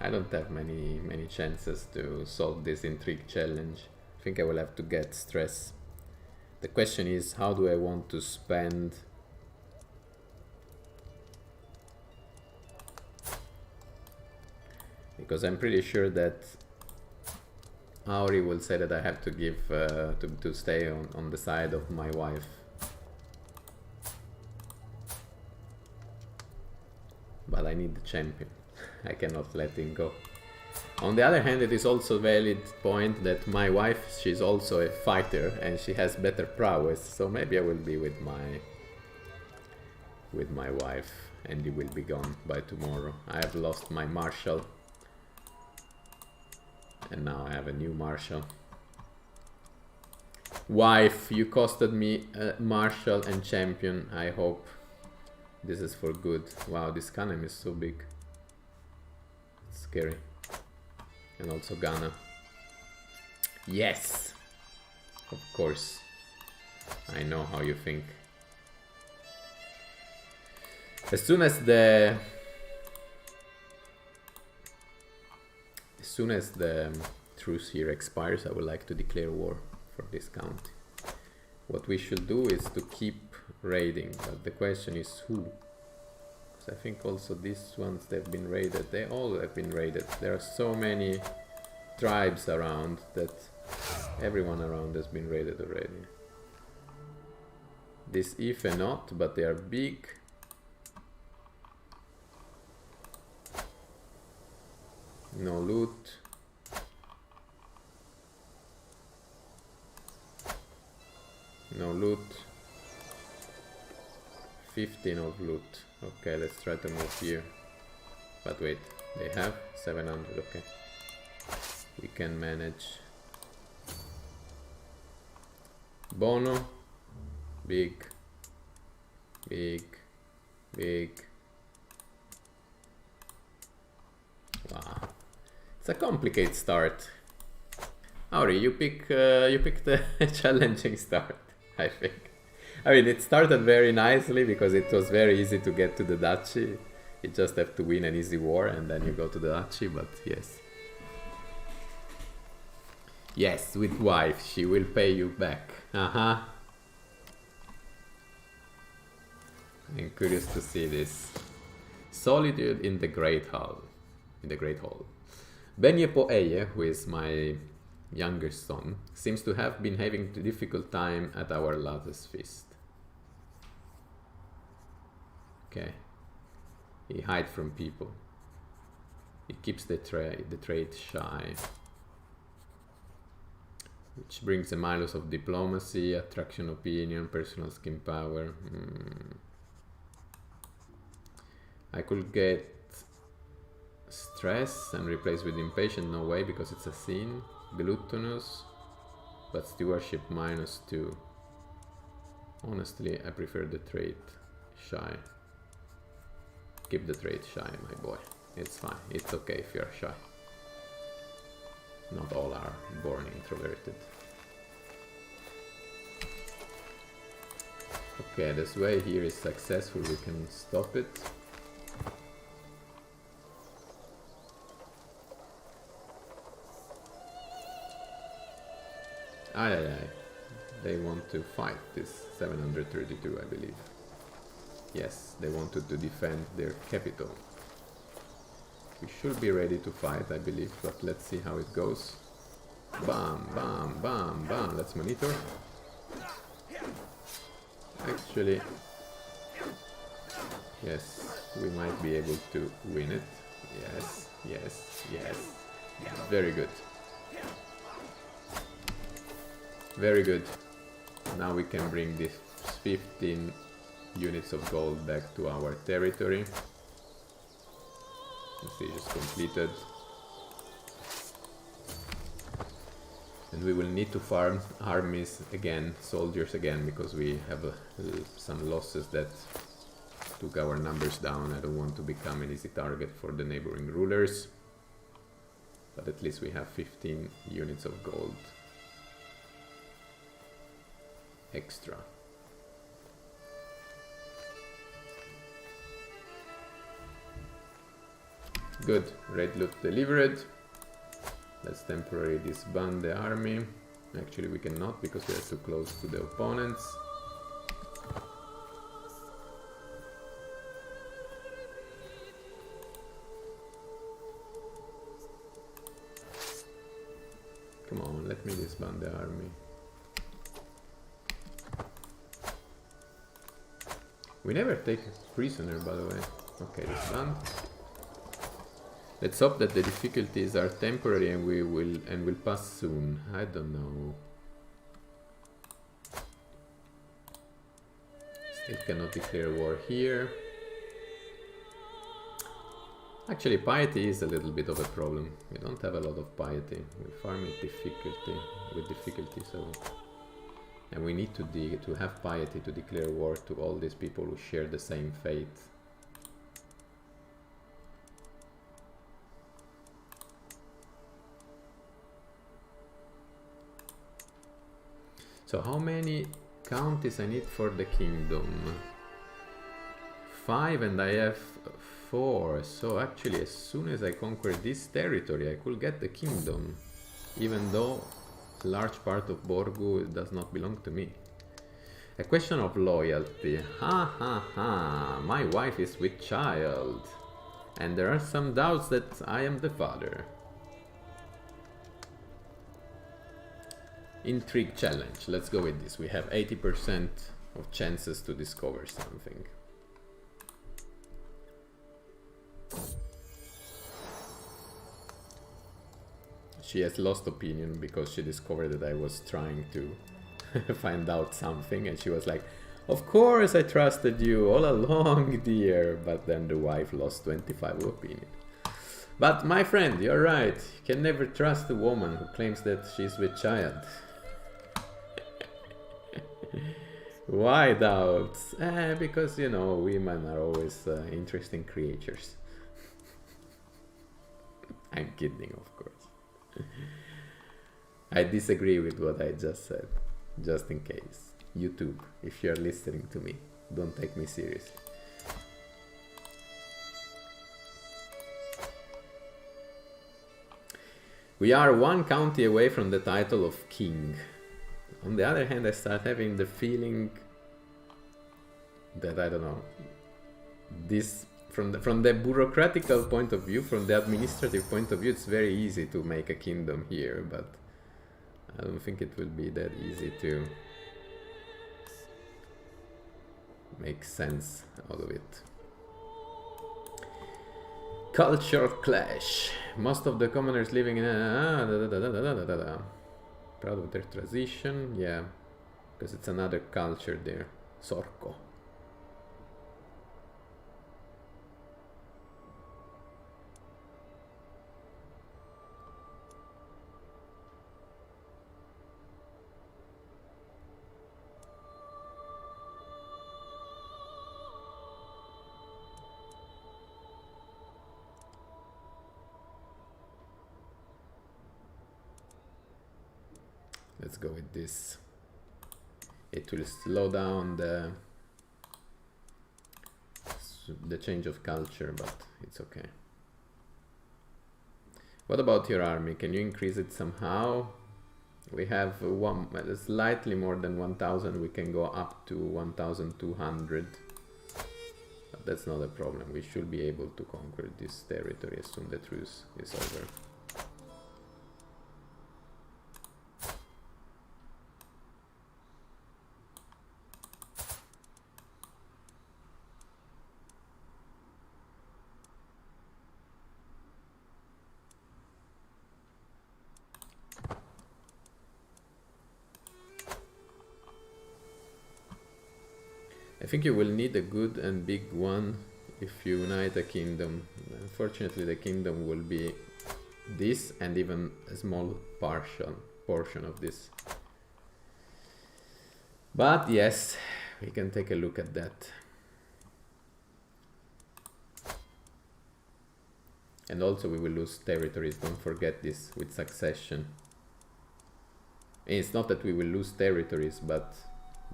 I don't have many chances to solve this intrigue challenge. I think I will have to get stress. The question is, how do I want to spend? Because I'm pretty sure that Auri will say that I have to give to stay on the side of my wife. But I need the champion. I cannot let him go. On the other hand, it is also a valid point that my wife, she's also a fighter and she has better prowess, so maybe I will be with my wife and he will be gone by tomorrow. I have lost my marshal and now I have a new marshal. Wife, you costed me a marshal and champion. I hope this is for good. Wow, this cannon is so big. It's scary. And also Ghana. Yes! Of course. I know how you think. As soon as the truce here expires, I would like to declare war for this county. What we should do is to keep raiding, but the question is who? Because I think also these ones, they've been raided. They all have been raided. There are so many tribes around that everyone around has been raided already. This Ife not, but they are big. No loot. No loot. 15 of loot. Okay, let's try to move here. But wait, they have 700, okay. We can manage. Bono. Big. Big. Big. Wow. It's a complicated start. Auri, you picked a challenging start, I think. I mean, it started very nicely because it was very easy to get to the duchy. You just have to win an easy war and then you go to the duchy, but yes. Yes, with wife, she will pay you back. I'm curious to see this. Solitude in the Great Hall. In the Great Hall. Benyepo Eye, who is my younger son, seems to have been having a difficult time at our latest feast. Okay. He hides from people. He keeps the trait shy. Which brings a minus of diplomacy, attraction opinion, personal skin power. I could get stress and replace with impatient, no way, because it's a sin. Gluttonous, but stewardship -2. Honestly, I prefer the trait shy. Keep the trait shy, my boy. It's fine. It's okay if you're shy. Not all are born introverted. Okay, this way here is successful. We can stop it. Aye. They want to fight this 732, I believe. Yes, they wanted to defend their capital. We should be ready to fight, I believe, but let's see how it goes. Bam, bam, bam, bam. Let's monitor. Actually, yes, we might be able to win it. Yes, yes, yes. Very good. Very good. Now we can bring this 15 units of gold back to our territory. The siege is completed. And we will need to farm armies again, soldiers again, because we have some losses that took our numbers down. I don't want to become an easy target for the neighboring rulers. But at least we have 15 units of gold extra. Good, red loot delivered. Let's temporarily disband the army. Actually, we cannot because we are too close to the opponents. Come on, let me disband the army. We never take a prisoner, by the way. Okay, disband. Let's hope that the difficulties are temporary and will pass soon. I don't know. Still cannot declare war here. Actually, piety is a little bit of a problem. We don't have a lot of piety. We farm it with difficulty, so. And we need to have piety to declare war to all these people who share the same fate. So how many counties I need for the kingdom? 5 and I have 4. So actually as soon as I conquer this territory I could get the kingdom. Even though a large part of Borgoon does not belong to me. A question of loyalty. Ha ha ha. My wife is with child. And there are some doubts that I am the father. Intrigue challenge. Let's go with this. We have 80% of chances to discover something. She has lost opinion because she discovered that I was trying to find out something, and she was like, of course I trusted you all along, dear. But then the wife lost 25 opinion. But my friend, you're right. You can never trust a woman who claims that she's with child. Why doubts? Because, you know, women are always interesting creatures. I'm kidding, of course. I disagree with what I just said, just in case. YouTube, if you're listening to me, don't take me seriously. We are one county away from the title of king. On the other hand, I start having the feeling that, I don't know, this from the bureaucratical point of view, from the administrative point of view, it's very easy to make a kingdom here, but I don't think it will be that easy to make sense out of it. Culture clash. Most of the commoners living in proud of their tradition, yeah, because it's another culture there. Sorco. Let's go with this. It will slow down the change of culture, but it's okay. What about your army? Can you increase it somehow? We have slightly more than 1,000. We can go up to 1,200. But that's not a problem. We should be able to conquer this territory as soon as the truce is over. I think you will need a good and big one if you unite a kingdom. Unfortunately, the kingdom will be this and even a small portion of this. But yes, we can take a look at that. And also we will lose territories, don't forget this, with succession. It's not that we will lose territories, but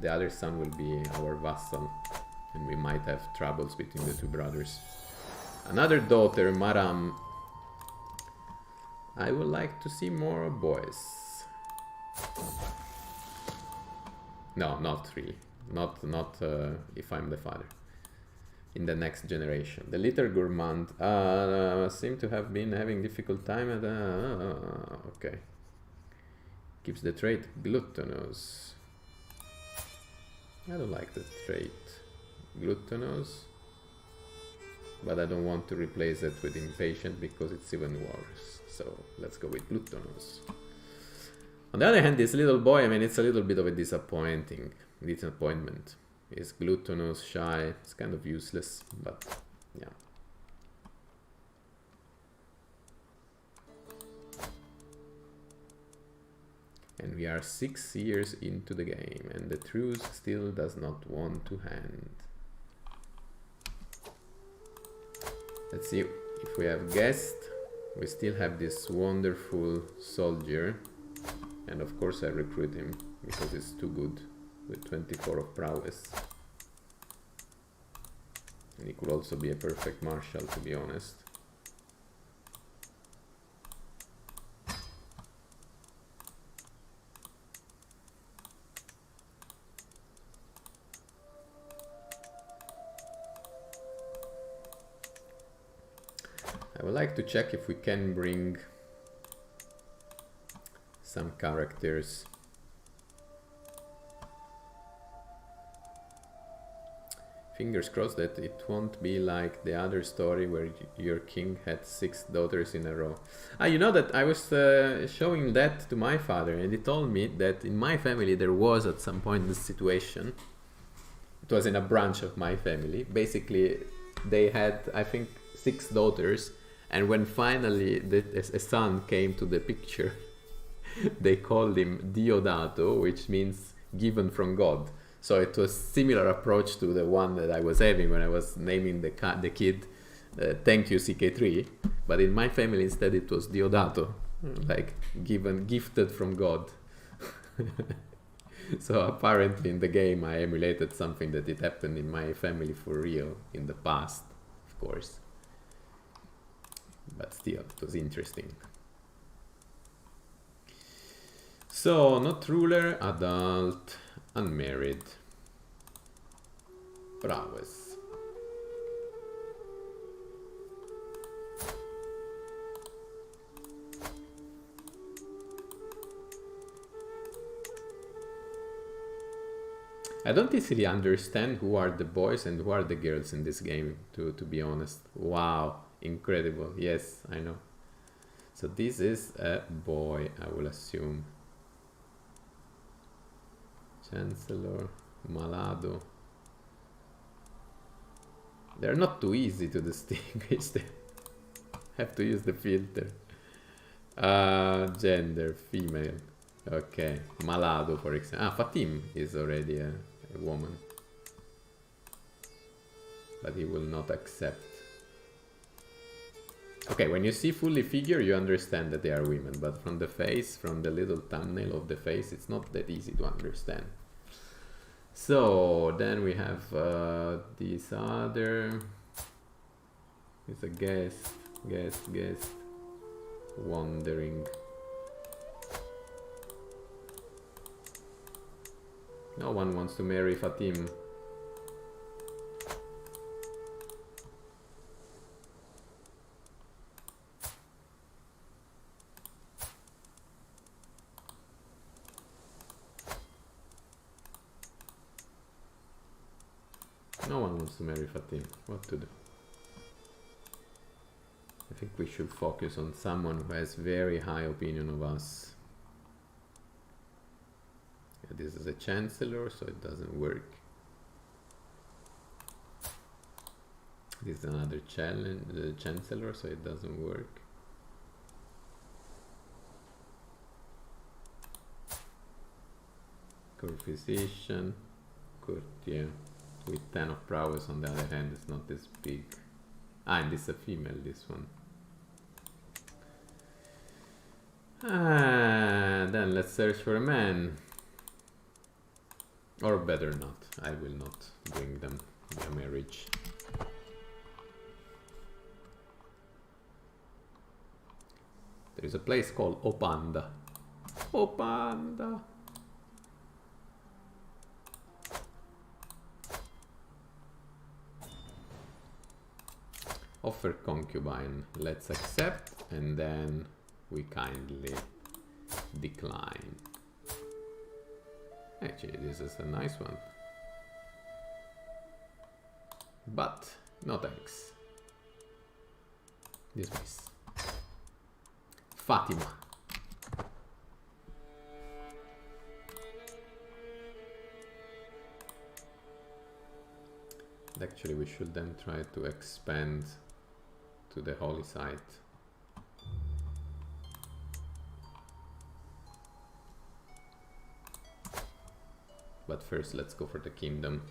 the other son will be our vassal, and we might have troubles between the two brothers. Another daughter, Maram. I would like to see more boys. No, not really. Not if I'm the father. In the next generation. The little gourmand seem to have been having difficult time at okay. Keeps the trait gluttonous. I don't like the trait gluttonous, but I don't want to replace it with impatient because it's even worse. So let's go with gluttonous. On the other hand, this little boy, I mean, it's a little bit of a disappointment. He's gluttonous, shy, it's kind of useless, but yeah. And we are 6 years into the game, and the truce still does not want to hand. Let's see if we have guessed. We still have this wonderful soldier, and of course I recruit him because he's too good with 24 of prowess. And he could also be a perfect marshal, to be honest. I would like to check if we can bring some characters. Fingers crossed that it won't be like the other story where your king had 6 daughters in a row. You know that I was showing that to my father, and he told me that in my family there was at some point this situation. It was in a branch of my family. Basically, they had, I think, 6 daughters, and when finally a son came to the picture, they called him Diodato, which means given from God. So it was similar approach to the one that I was having when I was naming the kid thank you CK3, but in my family instead it was Diodato, like gifted from God. So apparently in the game I emulated something that it happened in my family for real in the past, of course. But still, it was interesting. So, not ruler, adult, unmarried, prowess. I don't easily understand who are the boys and who are the girls in this game, to be honest. Wow, incredible. Yes, I know. So this is a boy, I will assume. Chancellor, Malado. They're not too easy to distinguish. They have to use the filter. Gender, female. Okay, Malado, for example. Fatim is already a woman. But he will not accept. Okay, when you see fully figure, you understand that they are women. But from the face, from the little thumbnail of the face, it's not that easy to understand. So then we have this other. It's a guest, wandering. No one wants to marry Fatim. No one wants to marry Fatim. What to do? I think we should focus on someone who has very high opinion of us. Yeah, this is a chancellor, so it doesn't work. This is another chancellor, so it doesn't work. Court physician, courtier. With 10 of prowess, on the other hand, it's not this big. And this is a female, this one. Then let's search for a man. Or better not. I will not bring them via marriage. There is a place called Opanda. Oh, panda. Offer concubine. Let's accept, and then we kindly decline. Actually, this is a nice one. But no thanks. Dismiss. Fatima. Actually, we should then try to expand to the holy site. But first, let's go for the kingdom.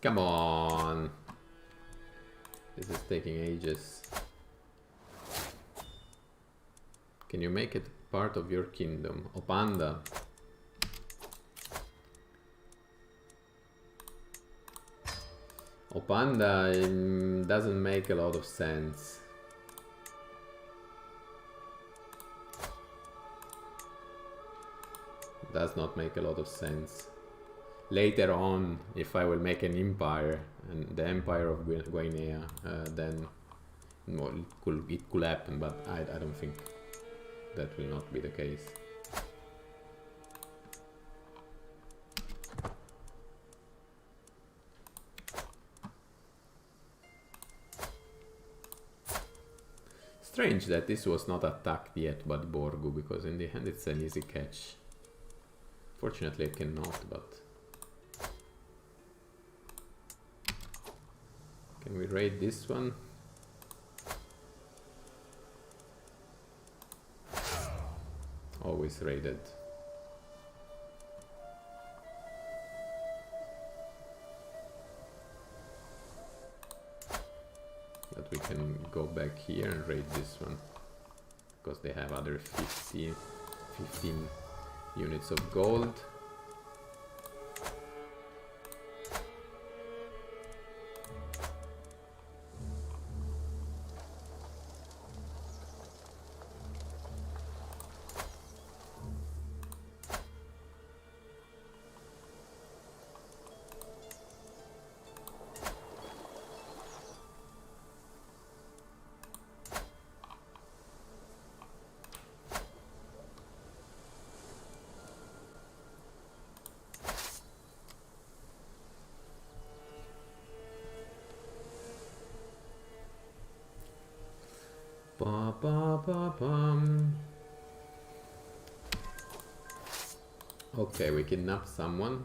Come on! This is taking ages. Can you make it part of your kingdom? Oh, panda! Oh, panda doesn't make a lot of sense. Does not make a lot of sense. Later on, if I will make an empire, and the empire of Guinea, then well, it could happen, but I don't think that will not be the case. Strange that this was not attacked yet by Borgoon, because in the end it's an easy catch. Fortunately I cannot, but... Can we raid this one? Always raided. But we can go back here and raid this one, because they have other 15 units of gold. Okay, we kidnap someone.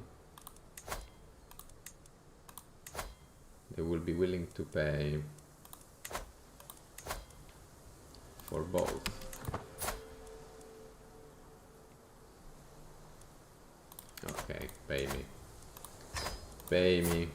They will be willing to pay for both. Okay, pay me. Pay me.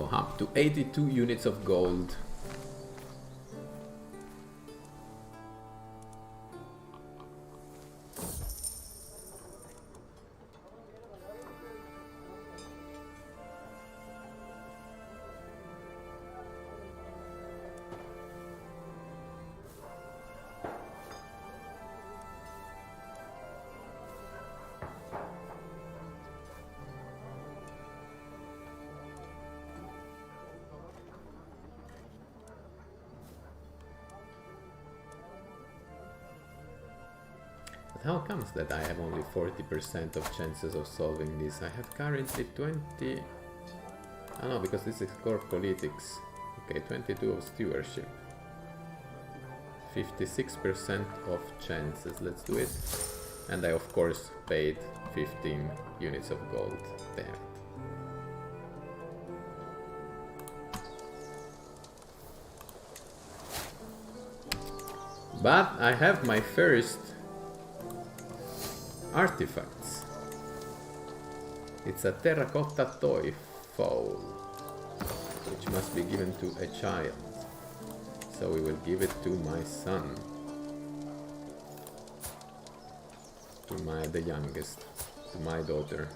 Up to 82 units of gold. How comes that I have only 40% of chances of solving this? I have currently 20... Oh no, because this is core politics. Okay, 22 of stewardship. 56% of chances, let's do it. And I of course paid 15 units of gold. Damn it. But I have my first artifacts. It's a terracotta toy foal, which must be given to a child. So we will give it to my son. To the youngest. To my daughter.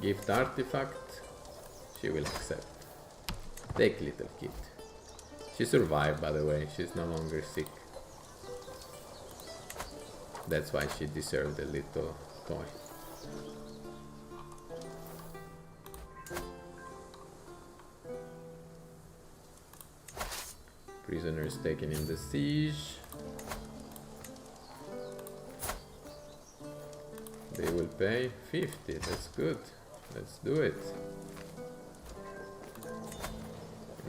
Gift artifact. She will accept. Take little kid. She survived, by the way. She's no longer sick. That's why she deserved a little toy. Prisoners taken in the siege. They will pay 50. That's good. Let's do it.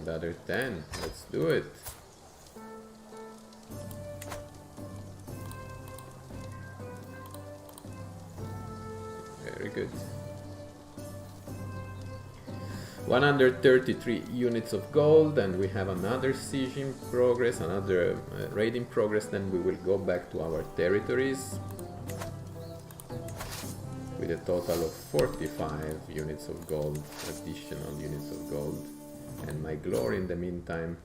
Another 10. Let's do it. Very good. 133 units of gold, and we have another siege in progress, another raid in progress. Then we will go back to our territories with a total of 45 units of gold, additional units of gold. And my glory in the meantime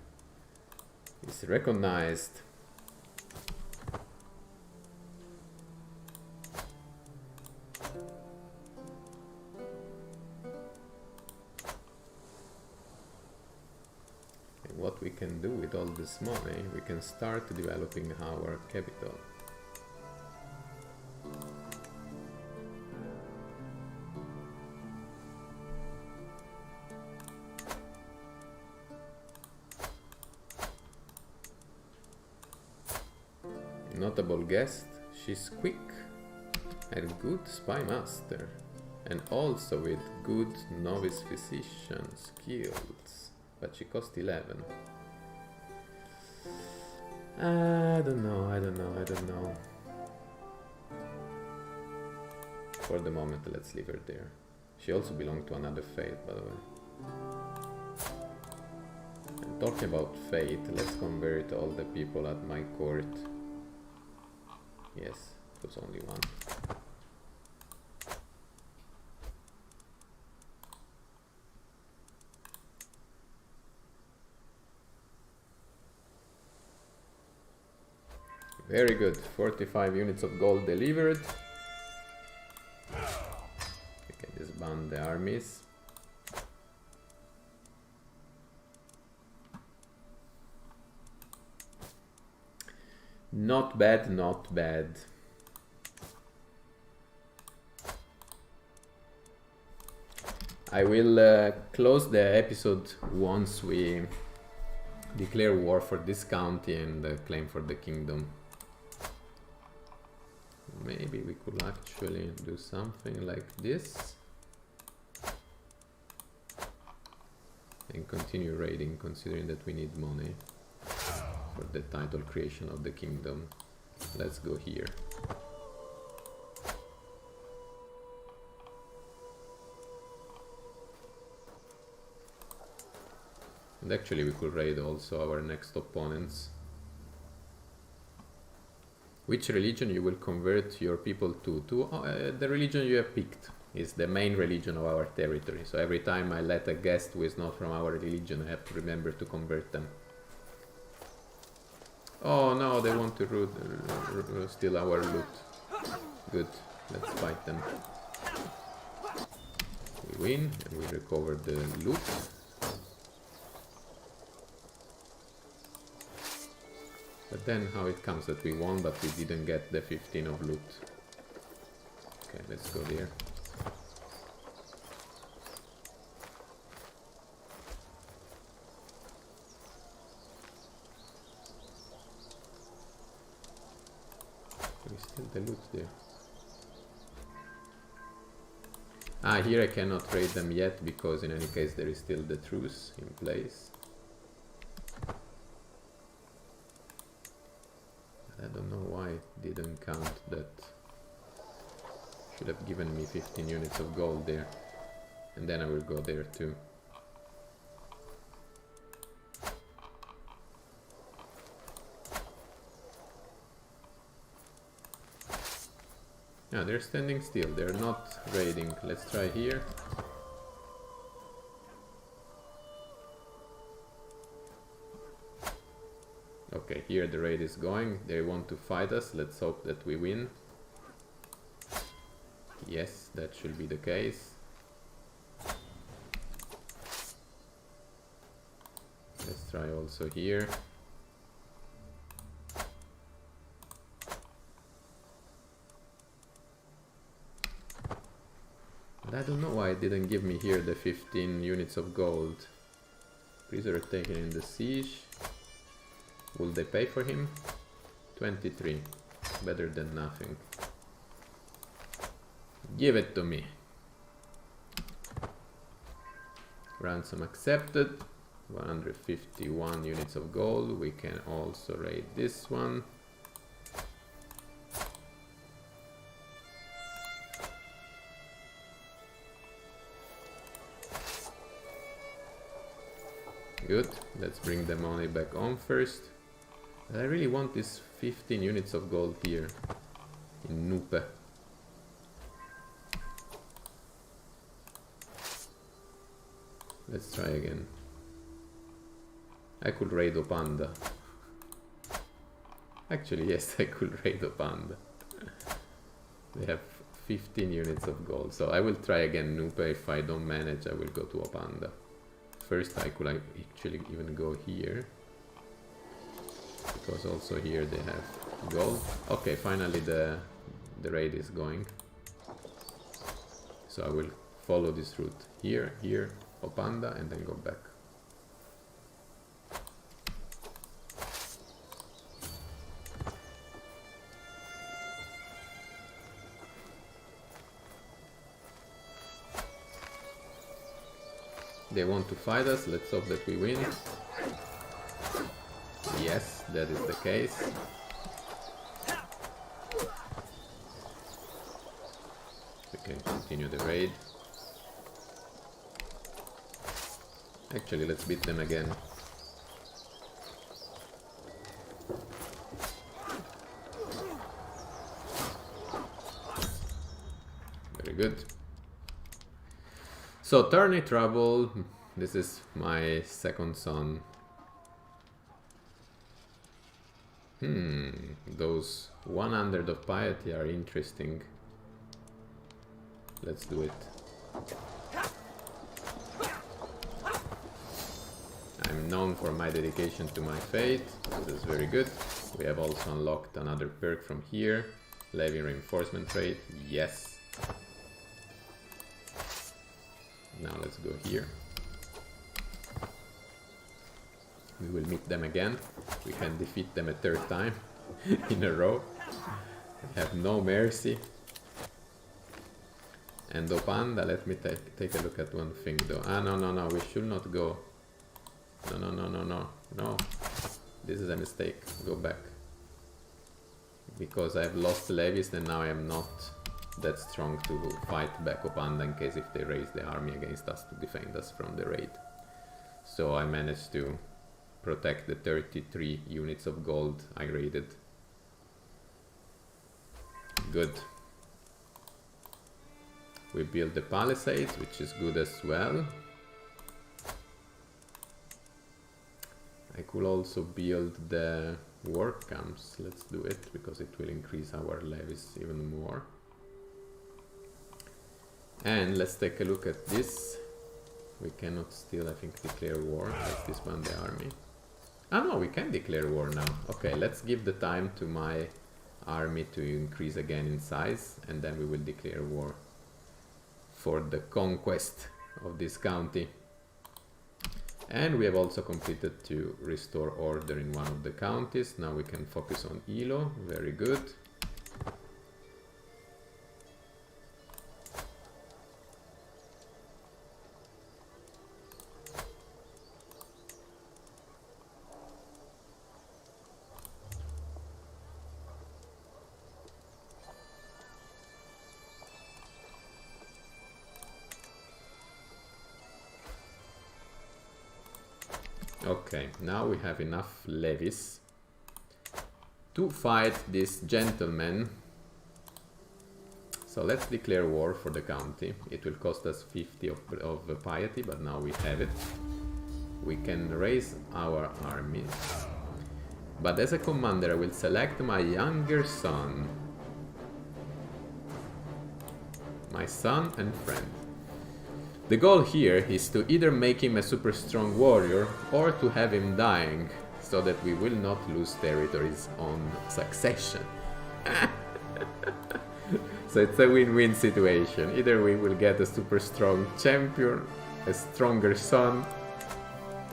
is recognized. And what we can do with all this money, we can start developing our capital. Notable guest, she's quick and good spy master, and also with good novice physician skills, but she cost 11. I don't know. For the moment, let's leave her there. She also belonged to another fate, by the way. And talking about fate, let's convert all the people at my court. Yes, it was only one. Very good, 45 units of gold delivered. We can disband the armies. Not bad, not bad. I will close the episode once we declare war for this county and claim for the kingdom. Maybe we could actually do something like this and continue raiding, considering that we need money for the title creation of the kingdom. Let's go here. And actually we could raid also our next opponents. Which religion you will convert your people to? The religion you have picked is the main religion of our territory. So every time I let a guest who is not from our religion, I have to remember to convert them. Oh no, they want to steal our loot. Good, let's fight them. We win and we recover the loot. But then how it comes that we won but we didn't get the 15 of loot. Okay, let's go there. We still the loot there. Ah, here I cannot raid them yet because in any case there is still the truce in place. I don't know why it didn't count that. Should have given me 15 units of gold there. And then I will go there too. Yeah, they're standing still. They're not raiding. Let's try here. Okay, here the raid is going. They want to fight us. Let's hope that we win. Yes, that should be the case. Let's try also here. And I don't know why it didn't give me here the 15 units of gold. Prisoner taken in the siege. Will they pay for him? 23. Better than nothing. Give it to me. Ransom accepted. 151 units of gold. We can also raid this one. Good. Let's bring the money back on first. I really want this 15 units of gold here in Nupe. Let's try again. I could raid Opanda. Actually, yes, I could raid Opanda. They have 15 units of gold. So I will try again Nupe. If I don't manage, I will go to Opanda. First, I could actually even go here. Because also here they have gold. Okay, finally the raid is going. So I will follow this route. Here, Opanda, and then go back. They want to fight us, let's hope that we win. Yes, that is the case. We can continue the raid. Actually, let's beat them again. Very good. So, tourney trouble. This is my second son. Those 100 of piety are interesting. Let's do it. I'm known for my dedication to my faith. This is very good. We have also unlocked another perk from here. Levy reinforcement rate. Yes. Now let's go here. We will meet them again. We can defeat them a third time in a row. They have no mercy. And Opanda, let me take a look at one thing though. Ah, no, we should not go. No. This is a mistake. Go back. Because I've lost levies and now I am not that strong to fight back Opanda in case if they raise the army against us to defend us from the raid. So I managed to protect the 33 units of gold I raided. Good. We built the palisades, which is good as well. I could also build the war camps. Let's do it, because it will increase our levies even more. And let's take a look at this. We cannot still, I think, declare war. Let's disband the army. Ah no, we can declare war now. Okay, let's give the time to my army to increase again in size, and then we will declare war for the conquest of this county. And we have also completed to restore order in one of the counties. Now we can focus on Ilo. Very good. Okay, now we have enough levies to fight this gentleman. So let's declare war for the county. It will cost us 50 of piety, but now we have it. We can raise our armies. But as a commander, I will select my younger son. My son and friend. The goal here is to either make him a super strong warrior or to have him dying, so that we will not lose territories on succession. So it's a win-win situation. Either we will get a super strong champion, a stronger son,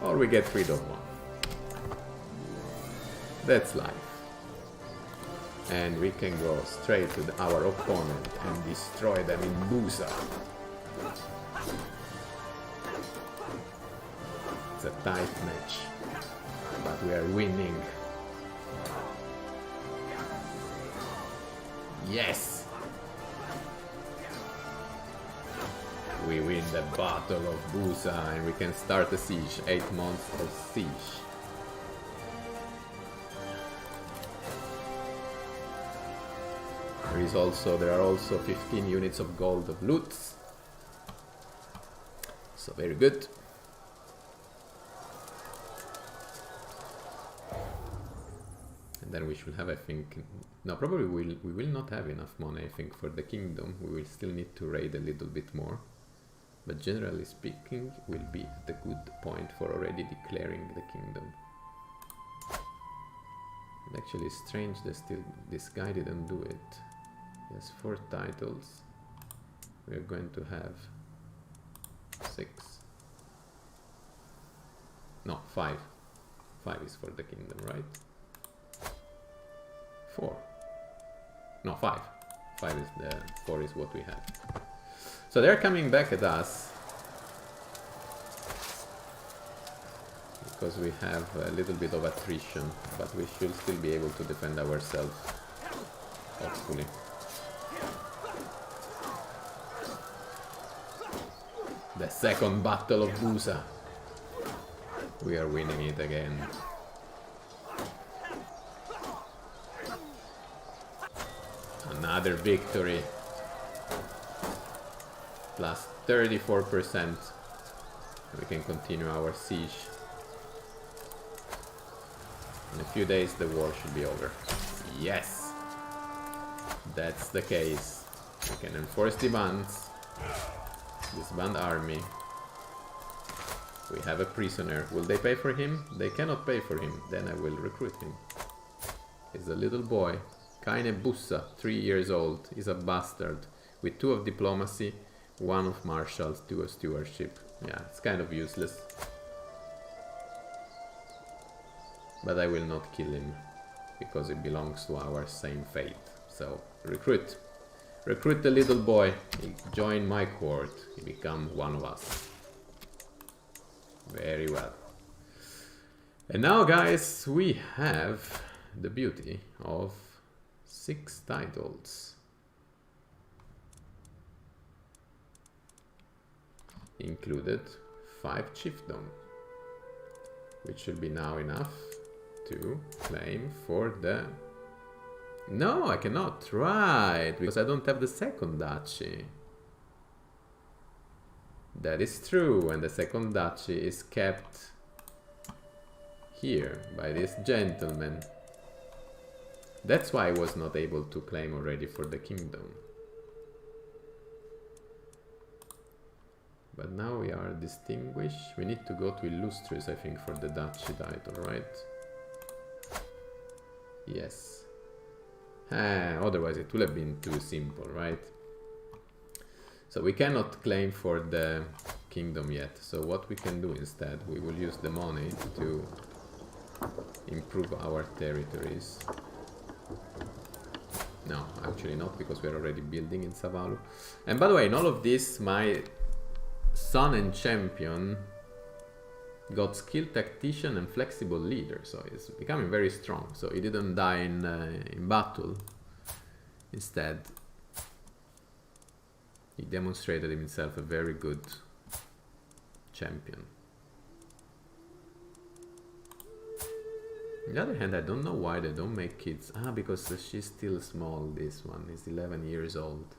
or we get rid of one. That's life. And we can go straight to our opponent and destroy them in Busa. It's a tight match, but we are winning. Yes! We win the Battle of Busa and we can start a siege. 8 months of siege. There are also 15 units of gold of loot. So very good. And then we should have, I think, no, probably we will not have enough money, I think, for the kingdom. We will still need to raid a little bit more. But generally speaking, will be the good point for already declaring the kingdom. Actually, it's strange that still this guy didn't do it. He has 4 titles. We are going to have 6. No, 5. 5 is for the kingdom, right? 4. No, 5. 5 is the 4 is what we have. So they're coming back at us because we have a little bit of attrition, but we should still be able to defend ourselves, hopefully. The second battle of Busa. We are winning it again. Another victory. Plus 34%. We can continue our siege. In a few days the war should be over. Yes! That's the case. We can enforce demands. Disband the Army. We have a prisoner. Will they pay for him? They cannot pay for him. Then I will recruit him. He's a little boy. Kaine Bussa, 3 years old. He's a bastard. With 2 of diplomacy, 1 of martials, 2 of stewardship. Yeah, it's kind of useless. But I will not kill him. Because it belongs to our same fate. So, recruit. Recruit the little boy. He join my court. He become one of us. Very well. And now, guys, we have the beauty of 6 titles. Included 5 chiefdom, which should be now enough to claim for the... No, I cannot. Right, because I don't have the second duchy. That is true, and the second duchy is kept here by this gentleman. That's why I was not able to claim already for the kingdom. But now we are distinguished. We need to go to Illustrious, I think, for the duchy title, right? Yes. Otherwise it would have been too simple, right? So we cannot claim for the kingdom yet. So what we can do instead, we will use the money to improve our territories. No, actually not, because we're already building in Savalu. And by the way, in all of this, my son and champion got skilled tactician and flexible leader, so he's becoming very strong. So he didn't die in battle. Instead, he demonstrated himself a very good champion. On the other hand, I don't know why they don't make kids. Ah, because she's still small, this one. Is 11 years old.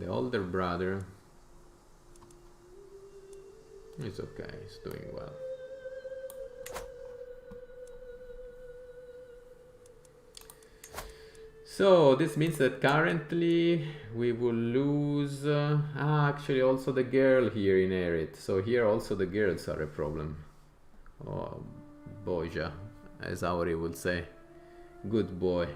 the older brother is okay, he's doing well. So this means that currently we will lose, actually also the girl here inherit. So here also the girls are a problem. Oh, boja, as Auri would say. Good boy.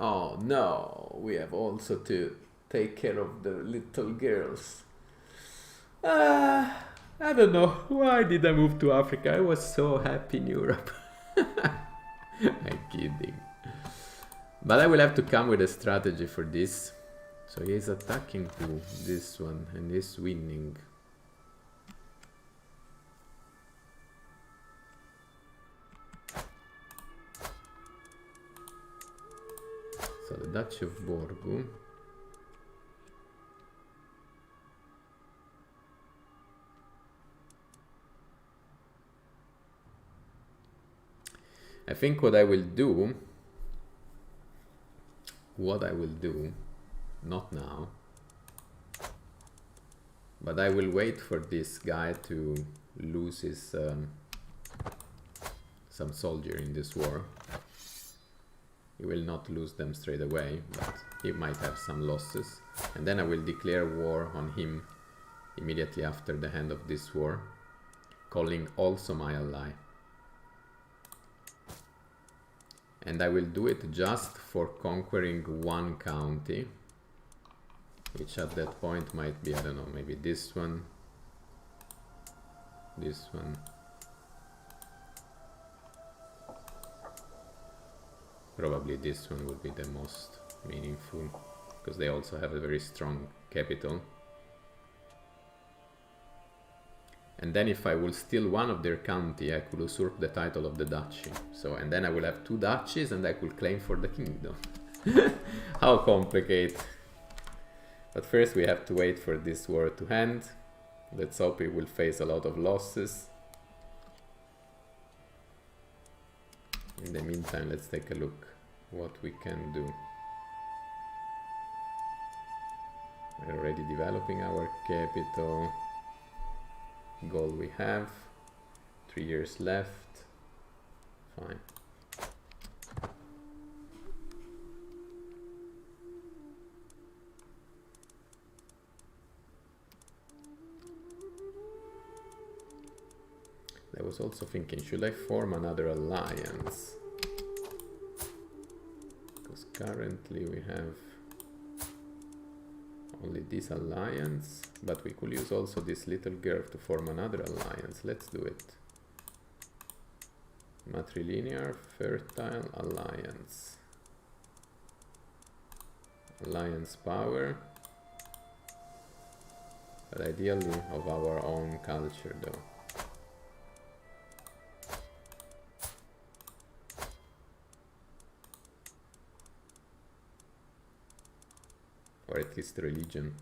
Oh no, we have also to take care of the little girls. I don't know, why did I move to Africa? I was so happy in Europe. I'm kidding. But I will have to come with a strategy for this. So he's attacking who? This one, and he's winning. So the Duchy of Borgoon. I think what I will do, not now, but I will wait for this guy to lose his some soldier in this war. He will not lose them straight away, but he might have some losses. And then I will declare war on him immediately after the end of this war, calling also my ally. And I will do it just for conquering one county, which at that point might be, I don't know, maybe this one, this one. Probably this one would be the most meaningful, because they also have a very strong capital. And then if I will steal one of their county, I could usurp the title of the duchy. So, and then I will have two duchies and I could claim for the kingdom. How complicated. But first we have to wait for this war to end. Let's hope it will face a lot of losses. In the meantime, let's take a look what we can do. We're already developing our capital. Goal we have, 3 years left, fine. I was also thinking, should I form another alliance? Because currently we have only this alliance, but we could use also this little girl to form another alliance. Let's do it. Matrilinear Fertile Alliance. Alliance power, but ideally of our own culture though. Or at least religion.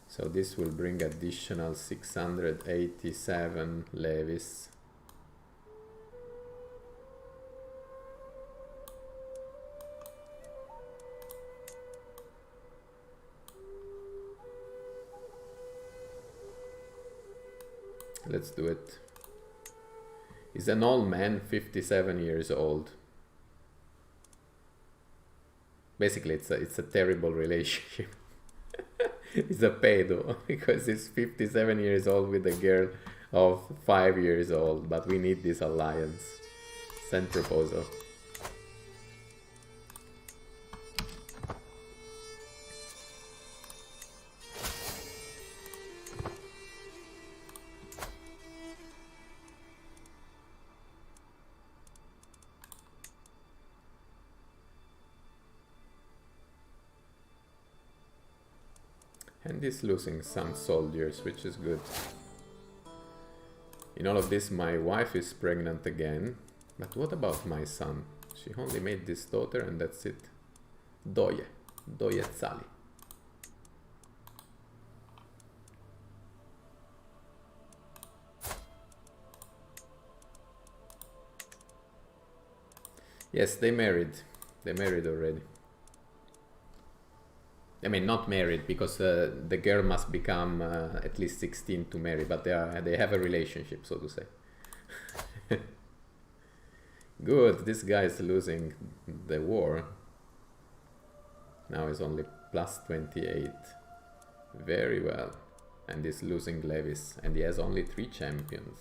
So this will bring additional 687 levies. Let's do it. He's an old man, 57 years old. Basically, it's a terrible relationship. He's a pedo because he's 57 years old with a girl of 5 years old. But we need this alliance. Send proposal. And he's losing some soldiers, which is good. In all of this, my wife is pregnant again. But what about my son? She only made this daughter and that's it. Doje Tsali. Yes, they married. They married already. I mean, not married, because the girl must become at least 16 to marry, but they have a relationship, so to say. Good, this guy is losing the war. Now he's only plus 28. Very well. And he's losing levies, and he has only 3 champions.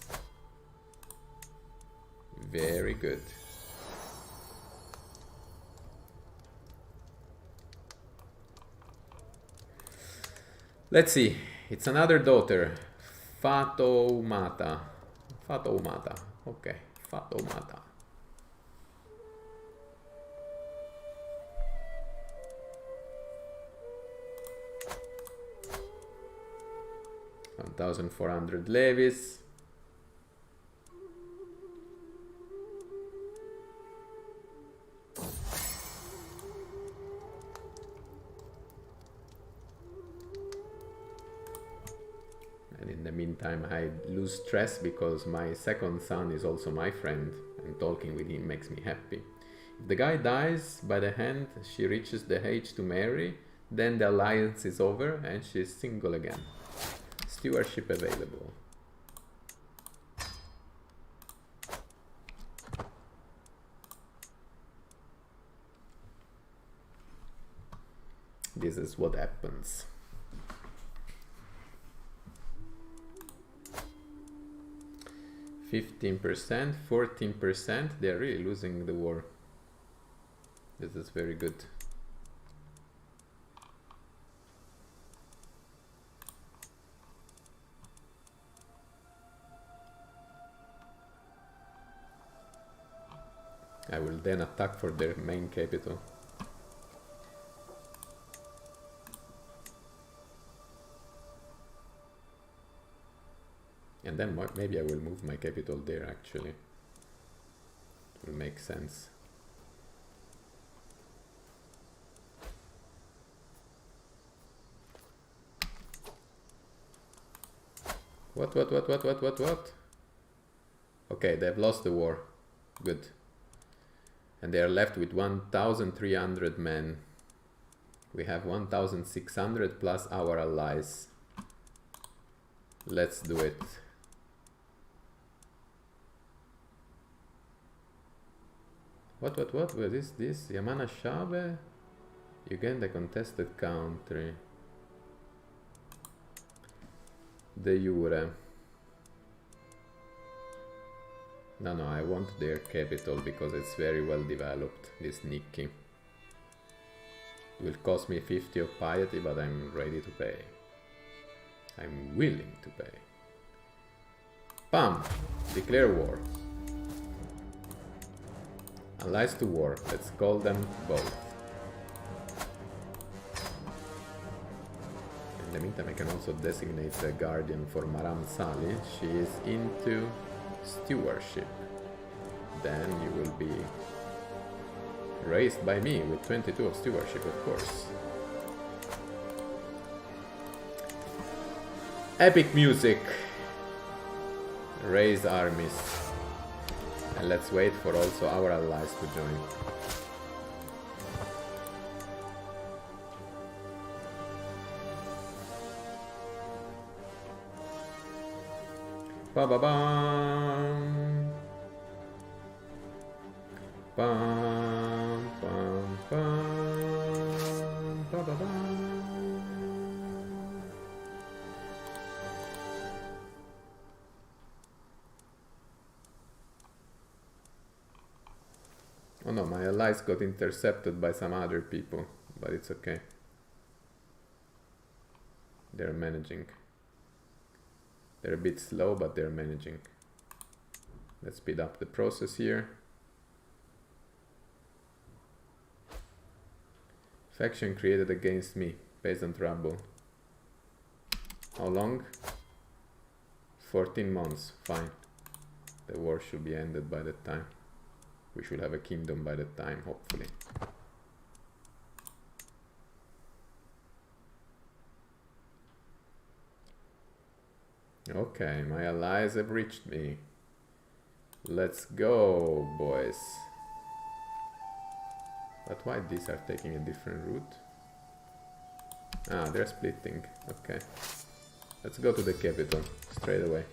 Very good. Let's see, it's another daughter, Fatoumata. Okay, Fatoumata. $1,400 levies. And in the meantime, I lose stress because my second son is also my friend, and talking with him makes me happy. If the guy dies by the hand, she reaches the age to marry, then the alliance is over and she's single again. Stewardship available. This is what happens. 15%, 14%, they're really losing the war. This is very good. I will then attack for their main capital. And then maybe I will move my capital there actually. It will make sense. What? Okay, they've lost the war. Good. And they are left with 1,300 men. We have 1,600 plus our allies. Let's do it. What is this? Yamana Shabe? You gain the contested country. De jure. No, I want their capital because it's very well developed, this Nikki. It will cost me 50 of piety, but I'm ready to pay. I'm willing to pay. Bam! Declare war. Allies to war. Let's call them both. In the meantime, I can also designate a guardian for Maram Sali. She is into stewardship. Then you will be raised by me with 22 of stewardship, of course. Epic music. Raise armies. And let's wait for also our allies to join. Ba-ba-bam. Bam, bam, bam, ba-ba-bam. Oh no, my allies got intercepted by some other people, but it's okay. They're managing. They're a bit slow, but they're managing. Let's speed up the process here. Faction created against me. Peasant rabble. How long? 14 months. Fine. The war should be ended by that time. We should have a kingdom by that time, hopefully. Okay, my allies have reached me. Let's go, boys. But why these are taking a different route? Ah, they're splitting. Okay. Let's go to the capital straight away.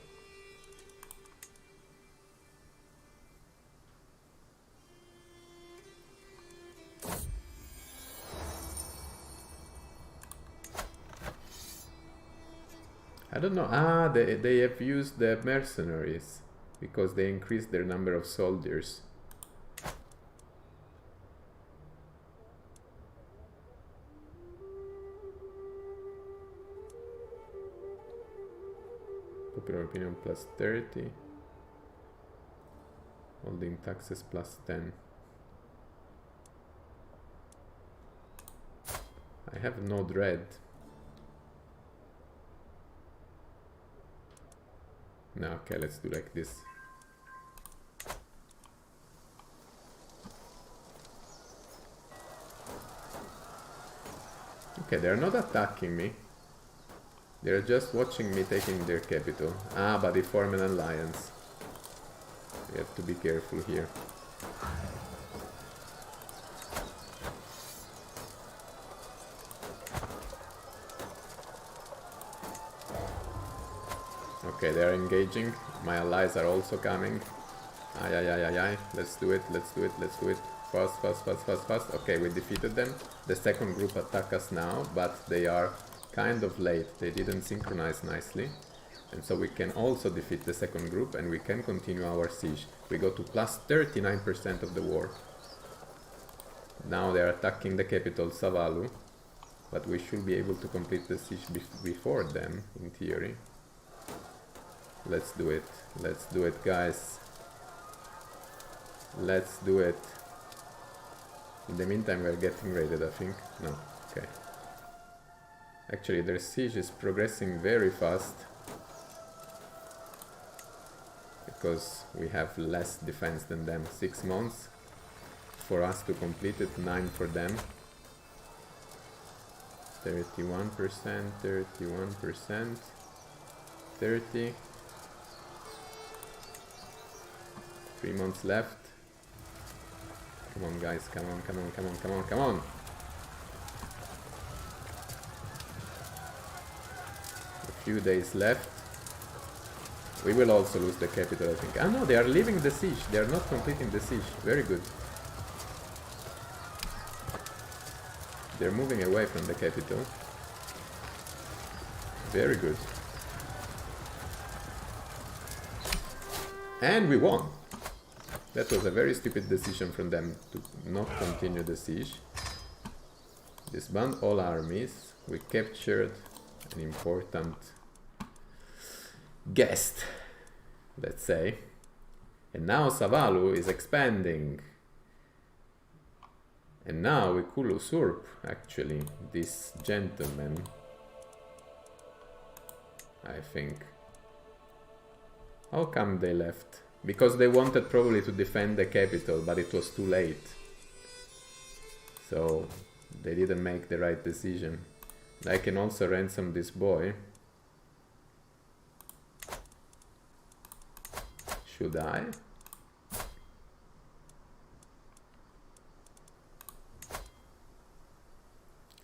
I don't know. Ah, they have used the mercenaries because they increased their number of soldiers. Popular opinion plus 30. Holding taxes plus 10. I have no dread. No, okay, let's do like this. Okay, they're not attacking me. They're just watching me taking their capital. Ah, but they form an alliance. We have to be careful here. Okay, they are engaging. My allies are also coming. Ay, ay, ay, ay, ay. Let's do it, let's do it, let's do it. Fast, fast, fast, fast, fast. Okay, we defeated them. The second group attack us now, but they are kind of late. They didn't synchronize nicely. And so we can also defeat the second group and we can continue our siege. We go to plus 39% of the war. Now they are attacking the capital, Savalu. But we should be able to complete the siege before them, in theory. Let's do it. Let's do it, guys. Let's do it. In the meantime, we're getting raided, I think. No, okay. Actually, their siege is progressing very fast. Because we have less defense than them. 6 months for us to complete it, 9 for them. 31%, 31%, 30. 3 months left. Come on, guys, come on, come on, come on, come on, come on. A few days left. We will also lose the capital, I think. Ah no, they are leaving the siege. They are not completing the siege. Very good. They're moving away from the capital. Very good. And we won. That was a very stupid decision from them to not continue the siege. Disband all armies. We captured an important guest, let's say. And now Savalu is expanding. And now we could usurp, actually, this gentleman, I think. How come they left? Because they wanted probably to defend the capital, but it was too late. So they didn't make the right decision. I can also ransom this boy. Should I?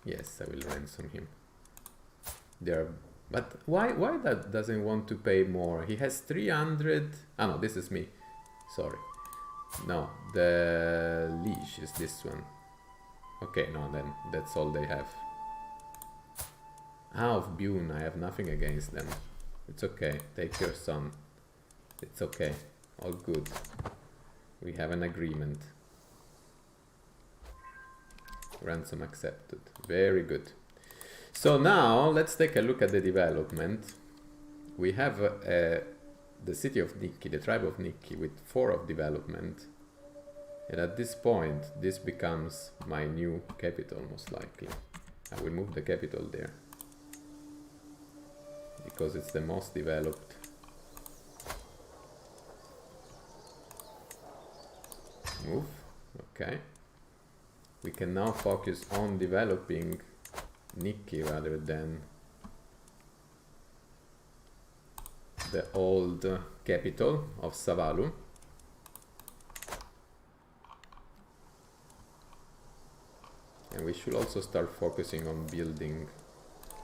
Yes, I will ransom him. But why that doesn't want to pay more? He has 300. Ah no, this is me. Sorry. No, the liege is this one. Okay, no, then that's all they have. Ah, of Bune, I have nothing against them. It's okay. Take your son. It's okay. All good. We have an agreement. Ransom accepted. Very good. So now let's take a look at the development. We have the city of Nikki, the tribe of Nikki, with 4 of development. And at this point, this becomes my new capital, most likely. I will move the capital there. Because it's the most developed. Move. Okay. We can now focus on developing Nikki rather than the old capital of Savalu. And we should also start focusing on building,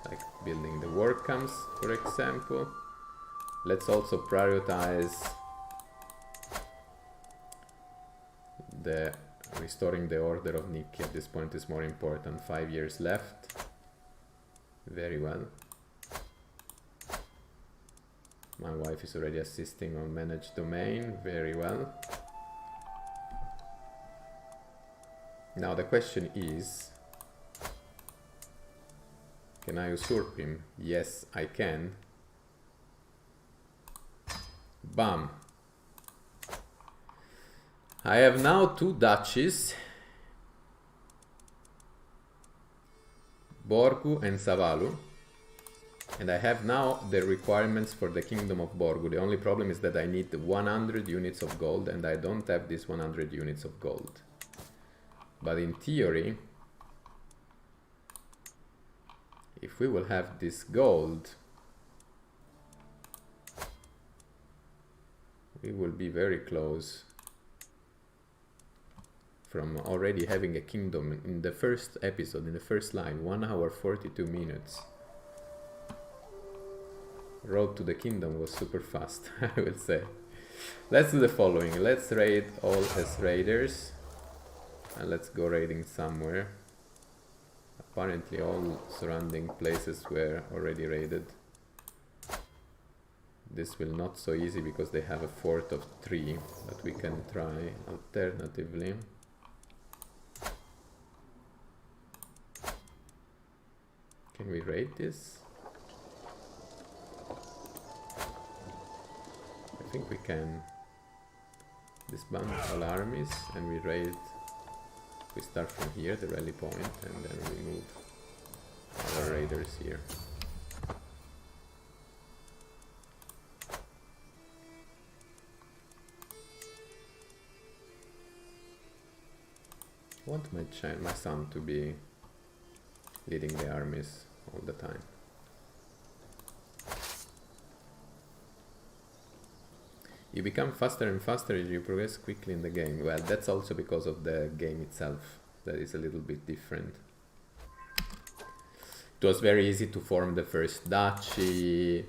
like building the work camps, for example. Let's also prioritize the restoring the order of Nikki. At this point is more important. 5 years left. Very well. My wife is already assisting on manage domain. Very well. Now the question is, can I usurp him? Yes, I can. Bam. I have now 2 duchies, Borgu and Savalu, and I have now the requirements for the Kingdom of Borgu. The only problem is that I need 100 units of gold, and I don't have these 100 units of gold. But in theory, if we will have this gold, we will be very close from already having a kingdom. In the first episode, in the first line, 1 hour 42 minutes. Road to the kingdom was super fast, I will say. Let's do the following. Let's raid all as raiders. And let's go raiding somewhere. Apparently all surrounding places were already raided. This will not so easy because they have a fort of 3, but we can try alternatively. Can we raid this? I think we can disband all armies and we raid. We start from here, the rally point, and then we move our raiders here. I want my son to be leading the armies all the time. You become faster and faster as you progress quickly in the game. Well, that's also because of the game itself. That is a little bit different. It was very easy to form the first duchy.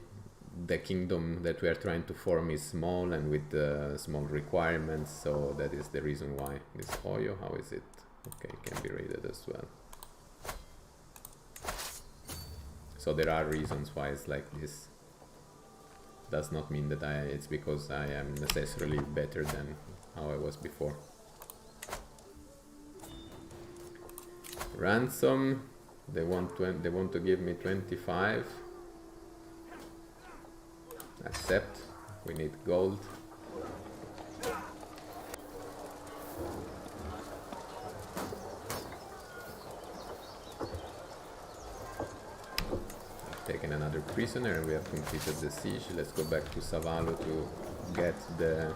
The kingdom that we are trying to form is small and with small requirements, so that is the reason why. This Oyo, how is it? Okay, can be raided as well. So there are reasons why it's like this. Does not mean that it's because I am necessarily better than how I was before. Ransom, they want to give me 25. Accept. We need gold. Taken another prisoner and we have completed the siege. Let's go back to Savalu to get the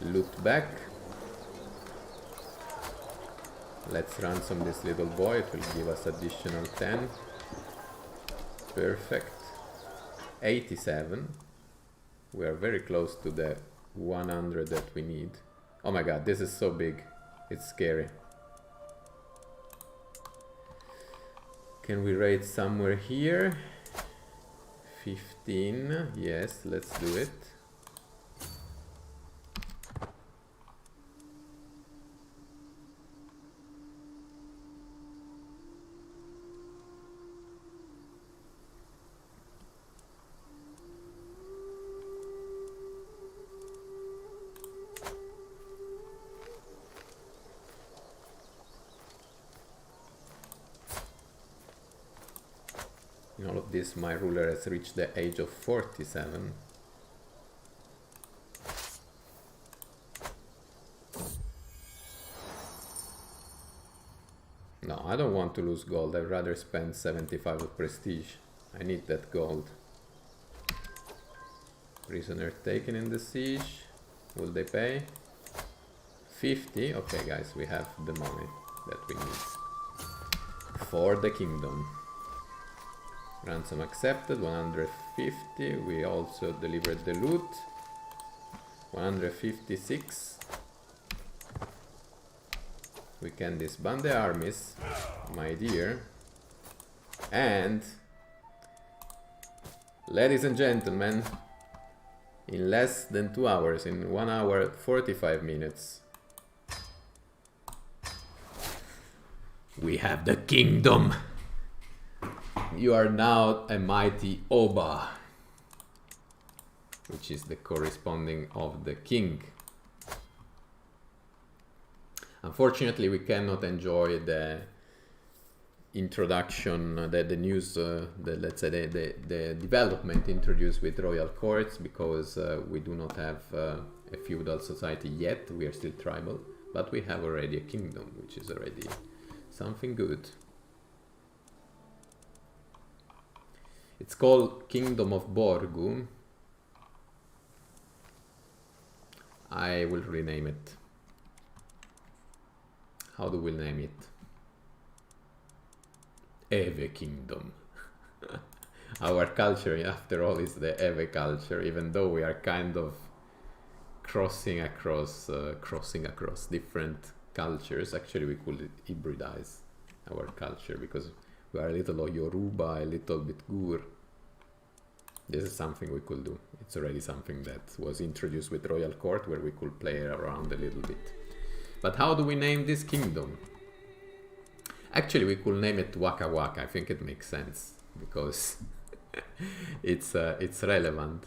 loot back. Let's ransom this little boy, it will give us additional 10. Perfect. 87. We are very close to the 100 that we need. Oh my god, this is so big. It's scary. Can we raid somewhere here? 15. Yes, let's do it. In all of this, my ruler has reached the age of 47. No, I don't want to lose gold. I'd rather spend 75 of prestige. I need that gold. Prisoner taken in the siege. Will they pay? 150. Okay, guys, we have the money that we need for the kingdom. Ransom accepted, 150. We also delivered the loot, 156. We can disband the armies, my dear. And, ladies and gentlemen, in less than 2 hours, in 1 hour 45 minutes, we have the kingdom. You are now a mighty Oba, which is the corresponding of the king. Unfortunately, we cannot enjoy the introduction, the news, let's say the development introduced with royal courts, because we do not have a feudal society yet. We are still tribal, but we have already a kingdom, which is already something good. It's called Kingdom of Borgoon. I will rename it. How do we name it? Eve Kingdom. Our culture, after all, is the Eve culture, even though we are kind of crossing across different cultures. Actually, we could hybridize our culture, because we are a little Yoruba, a little bit Gur. This is something we could do. It's already something that was introduced with Royal Court, where we could play around a little bit. But how do we name this kingdom? Actually, we could name it Waka Waka. I think it makes sense, because it's relevant.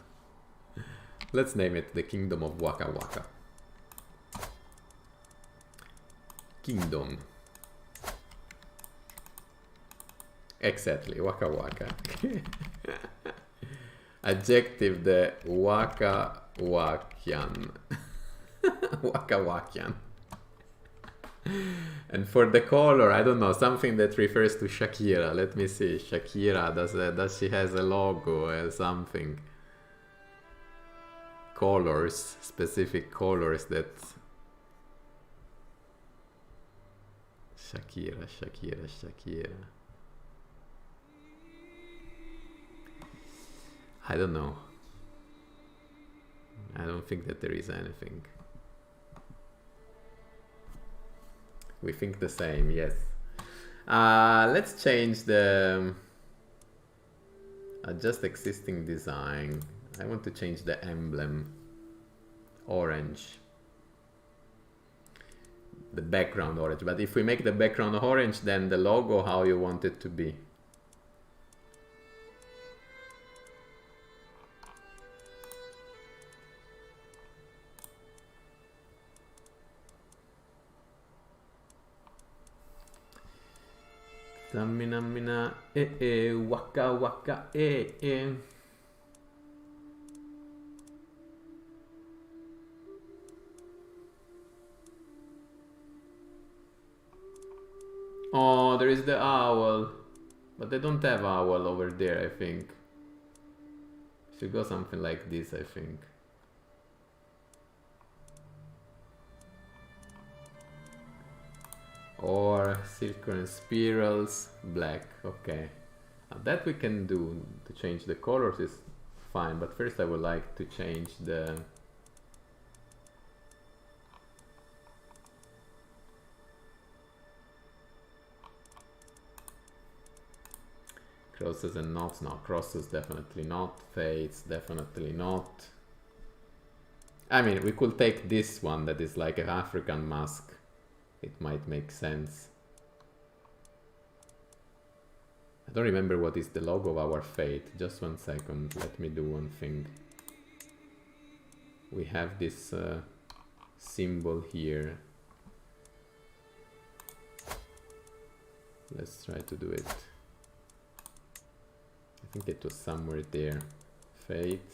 Let's name it the Kingdom of Waka Waka. Kingdom. Exactly, Waka Waka. Adjective, the Waka Wakian. Waka Wakian. And for the color, I don't know, something that refers to Shakira. Let me see. Shakira, does she has a logo or something? Colors, specific colors that... Shakira. I don't know. I don't think that there is anything. We think the same, yes. Let's change the adjust existing design. I want to change the emblem orange. The background orange. But if we make the background orange, then the logo, how you want it to be? Samina, waka waka, Oh, there is the owl. But they don't have owl over there, I think. Should go something like this, I think. Or silk and spirals, black, okay. That we can do. To change the colors is fine, but first I would like to change the crosses and knots. No, crosses definitely not, fades definitely not. I mean, we could take this one that is like an African mask. It might make sense. I don't remember what is the logo of our fate. Just 1 second. Let me do one thing. We have this symbol here. Let's try to do it. I think it was somewhere there. Fate.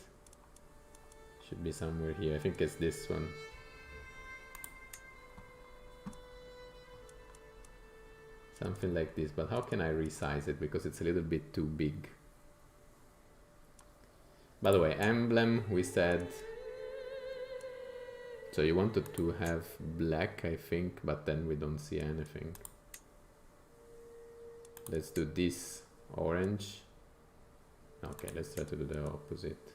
Should be somewhere here. I think it's this one. Something like this, but how can I resize it? Because it's a little bit too big. By the way, emblem, we said So you wanted to have black, I think, but then we don't see anything. Let's do this orange. Okay, let's try to do the opposite.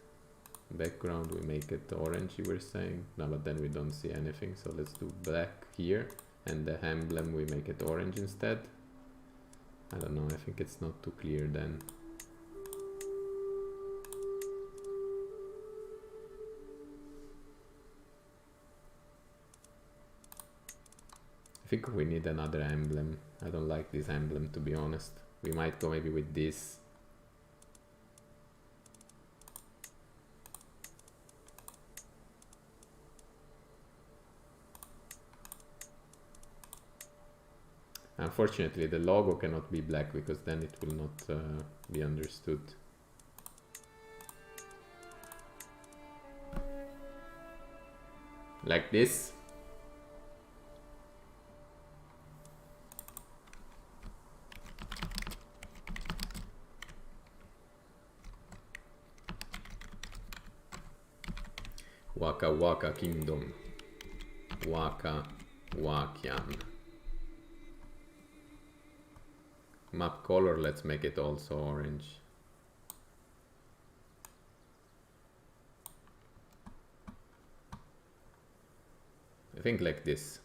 Background, we make it orange, you were saying. No, but then we don't see anything, so let's do black here. And the emblem, we make it orange instead. I don't know, I think it's not too clear then. I think we need another emblem. I don't like this emblem, to be honest. We might go maybe with this. Unfortunately, the logo cannot be black because then it will not be understood. Like this. Waka Waka Kingdom. Waka Wakian. Map color, let's make it also orange. I think like this.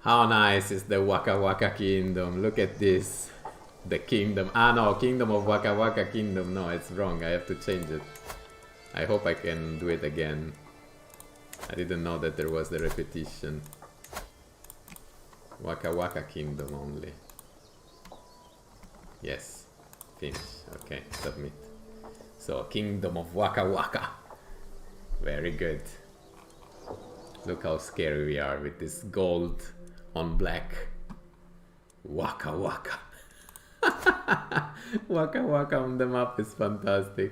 How nice is the Waka Waka Kingdom? Look at this. The kingdom. Ah no, Kingdom of Waka Waka Kingdom. No, it's wrong. I have to change it. I hope I can do it again. I didn't know that there was the repetition. Waka Waka Kingdom only. Yes. Finish. Okay, submit. So, Kingdom of Waka Waka. Very good. Look how scary we are with this gold on black. Waka Waka. Waka Waka on the map is fantastic.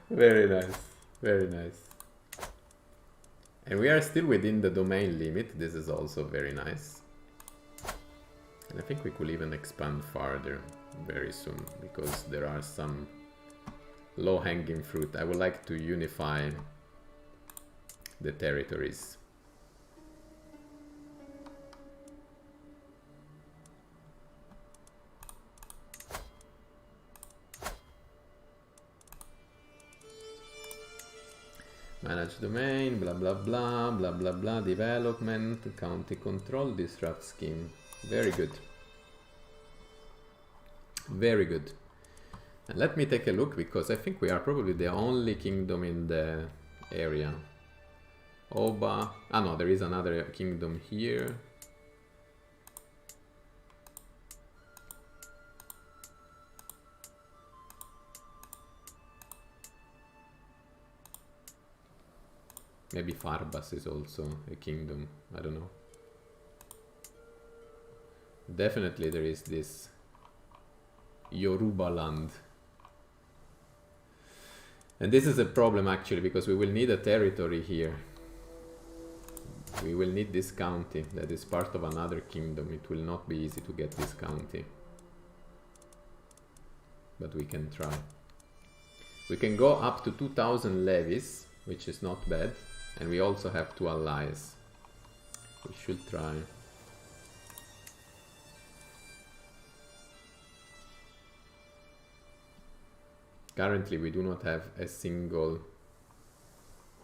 Very nice, very nice. And we are still within the domain limit. This is also very nice. And I think we could even expand farther very soon because there are some low-hanging fruit. I would like to unify the territories. Manage domain, blah blah blah, blah blah blah, development, county control, disrupt scheme. Very good. Very good. And let me take a look because I think we are probably the only kingdom in the area. Oba. Ah no, there is another kingdom here. Maybe Farbas is also a kingdom, I don't know. Definitely there is this Yoruba land. And this is a problem actually, because we will need a territory here. We will need this county that is part of another kingdom. It will not be easy to get this county. But we can try. We can go up to 2000 levies, which is not bad. And we also have 2 allies. We should try. Currently we do not have a single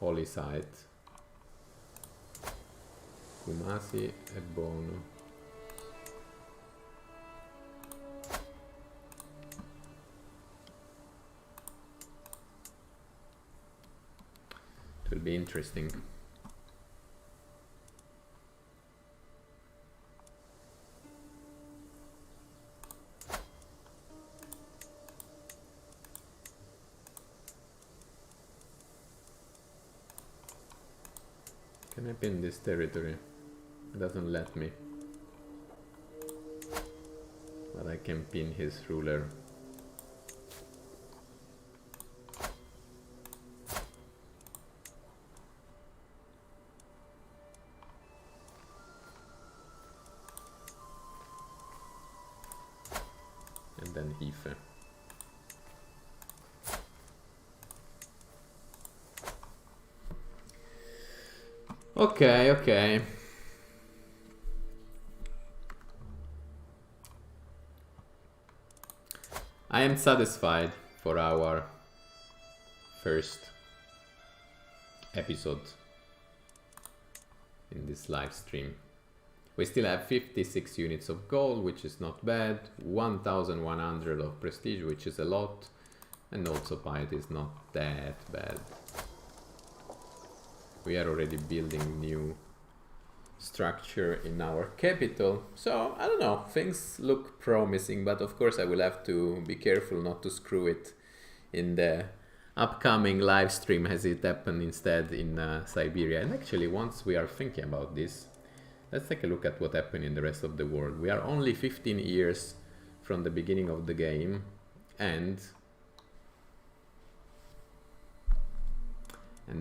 holy site. Kumasi e Bono. It will be interesting. Can I pin this territory? It doesn't let me. But I can pin his ruler. then Ife. Okay, okay. I am satisfied for our first episode in this live stream. We still have 56 units of gold, which is not bad, 1100 of prestige, which is a lot, and also piety is not that bad. We are already building new structure in our capital, so I don't know, things look promising, but of course I will have to be careful not to screw it in the upcoming live stream as it happened instead in Siberia. And actually, once we are thinking about this, let's take a look at what happened in the rest of the world. We are only 15 years from the beginning of the game, and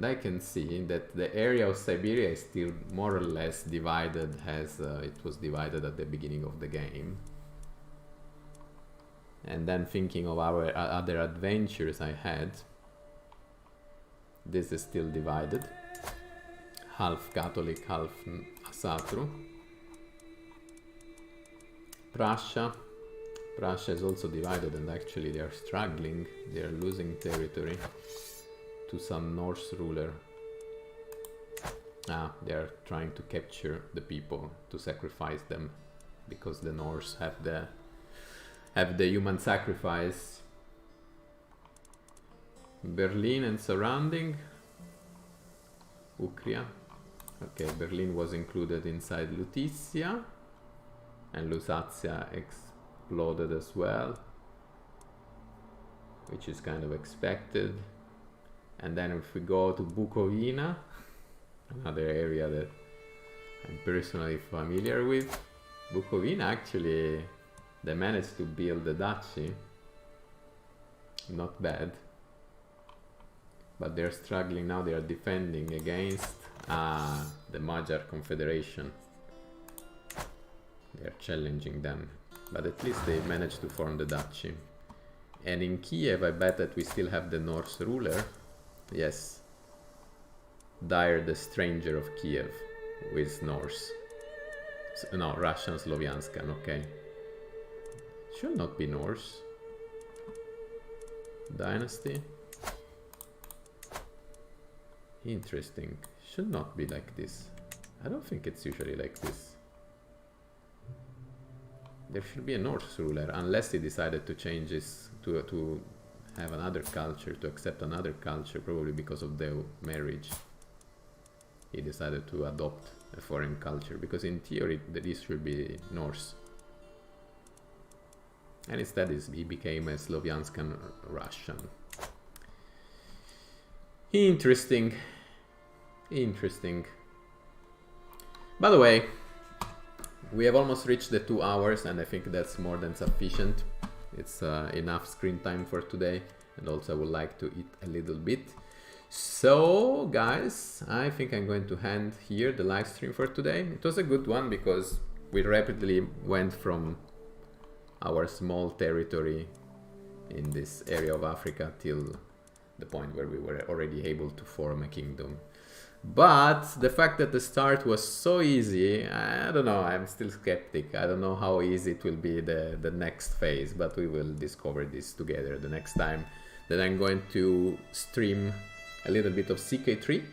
I can see that the area of Siberia is still more or less divided as it was divided at the beginning of the game. And then thinking of our other adventures I had, this is still divided. Half Catholic, half Asatru. Prussia is also divided, and actually they are struggling. They are losing territory to some Norse ruler. They are trying to capture the people to sacrifice them, because the Norse have the human sacrifice. Berlin and surrounding. Ucria. Okay, Berlin was included inside Lutetia, and Lusatia exploded as well, which is kind of expected. And then if we go to Bucovina, another area that I'm personally familiar with, Bucovina actually, they managed to build a duchy, not bad, but they're struggling now. They are defending against the Magyar Confederation. They are challenging them, but at least they managed to form the duchy. And in Kiev, I bet that we still have the Norse ruler. Yes, Dire the Stranger of Kiev with Norse. No, Russian Slovianskan, okay. Should not be Norse. Dynasty. Interesting. Should not be like this. I don't think it's usually like this. There should be a Norse ruler, unless he decided to change this to have another culture, to accept another culture, probably because of their marriage. He decided to adopt a foreign culture, because in theory this should be Norse. And instead he became a Slovianskan Russian. Interesting. Interesting. By the way, we have almost reached the 2 hours, and I think that's more than sufficient. It's enough screen time for today, and also I would like to eat a little bit. So guys, I think I'm going to end here the live stream for today. It was a good one because we rapidly went from our small territory in this area of Africa till the point where we were already able to form a kingdom. But the fact that the start was so easy, I don't know, I'm still skeptic. I don't know how easy it will be the next phase, but we will discover this together the next time that I'm going to stream a little bit of CK3.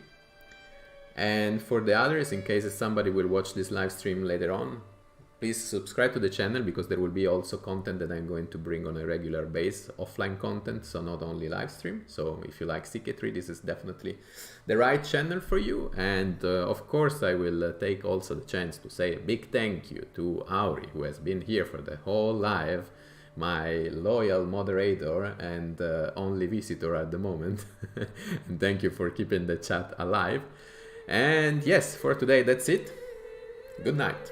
And for the others, in case somebody will watch this live stream later on, please subscribe to the channel, because there will be also content that I'm going to bring on a regular base, offline content, so not only live stream. So if you like CK3, this is definitely the right channel for you. And of course, I will take also the chance to say a big thank you to Auri, who has been here for the whole live, my loyal moderator and only visitor at the moment. And thank you for keeping the chat alive. And yes, for today, that's it. Good night.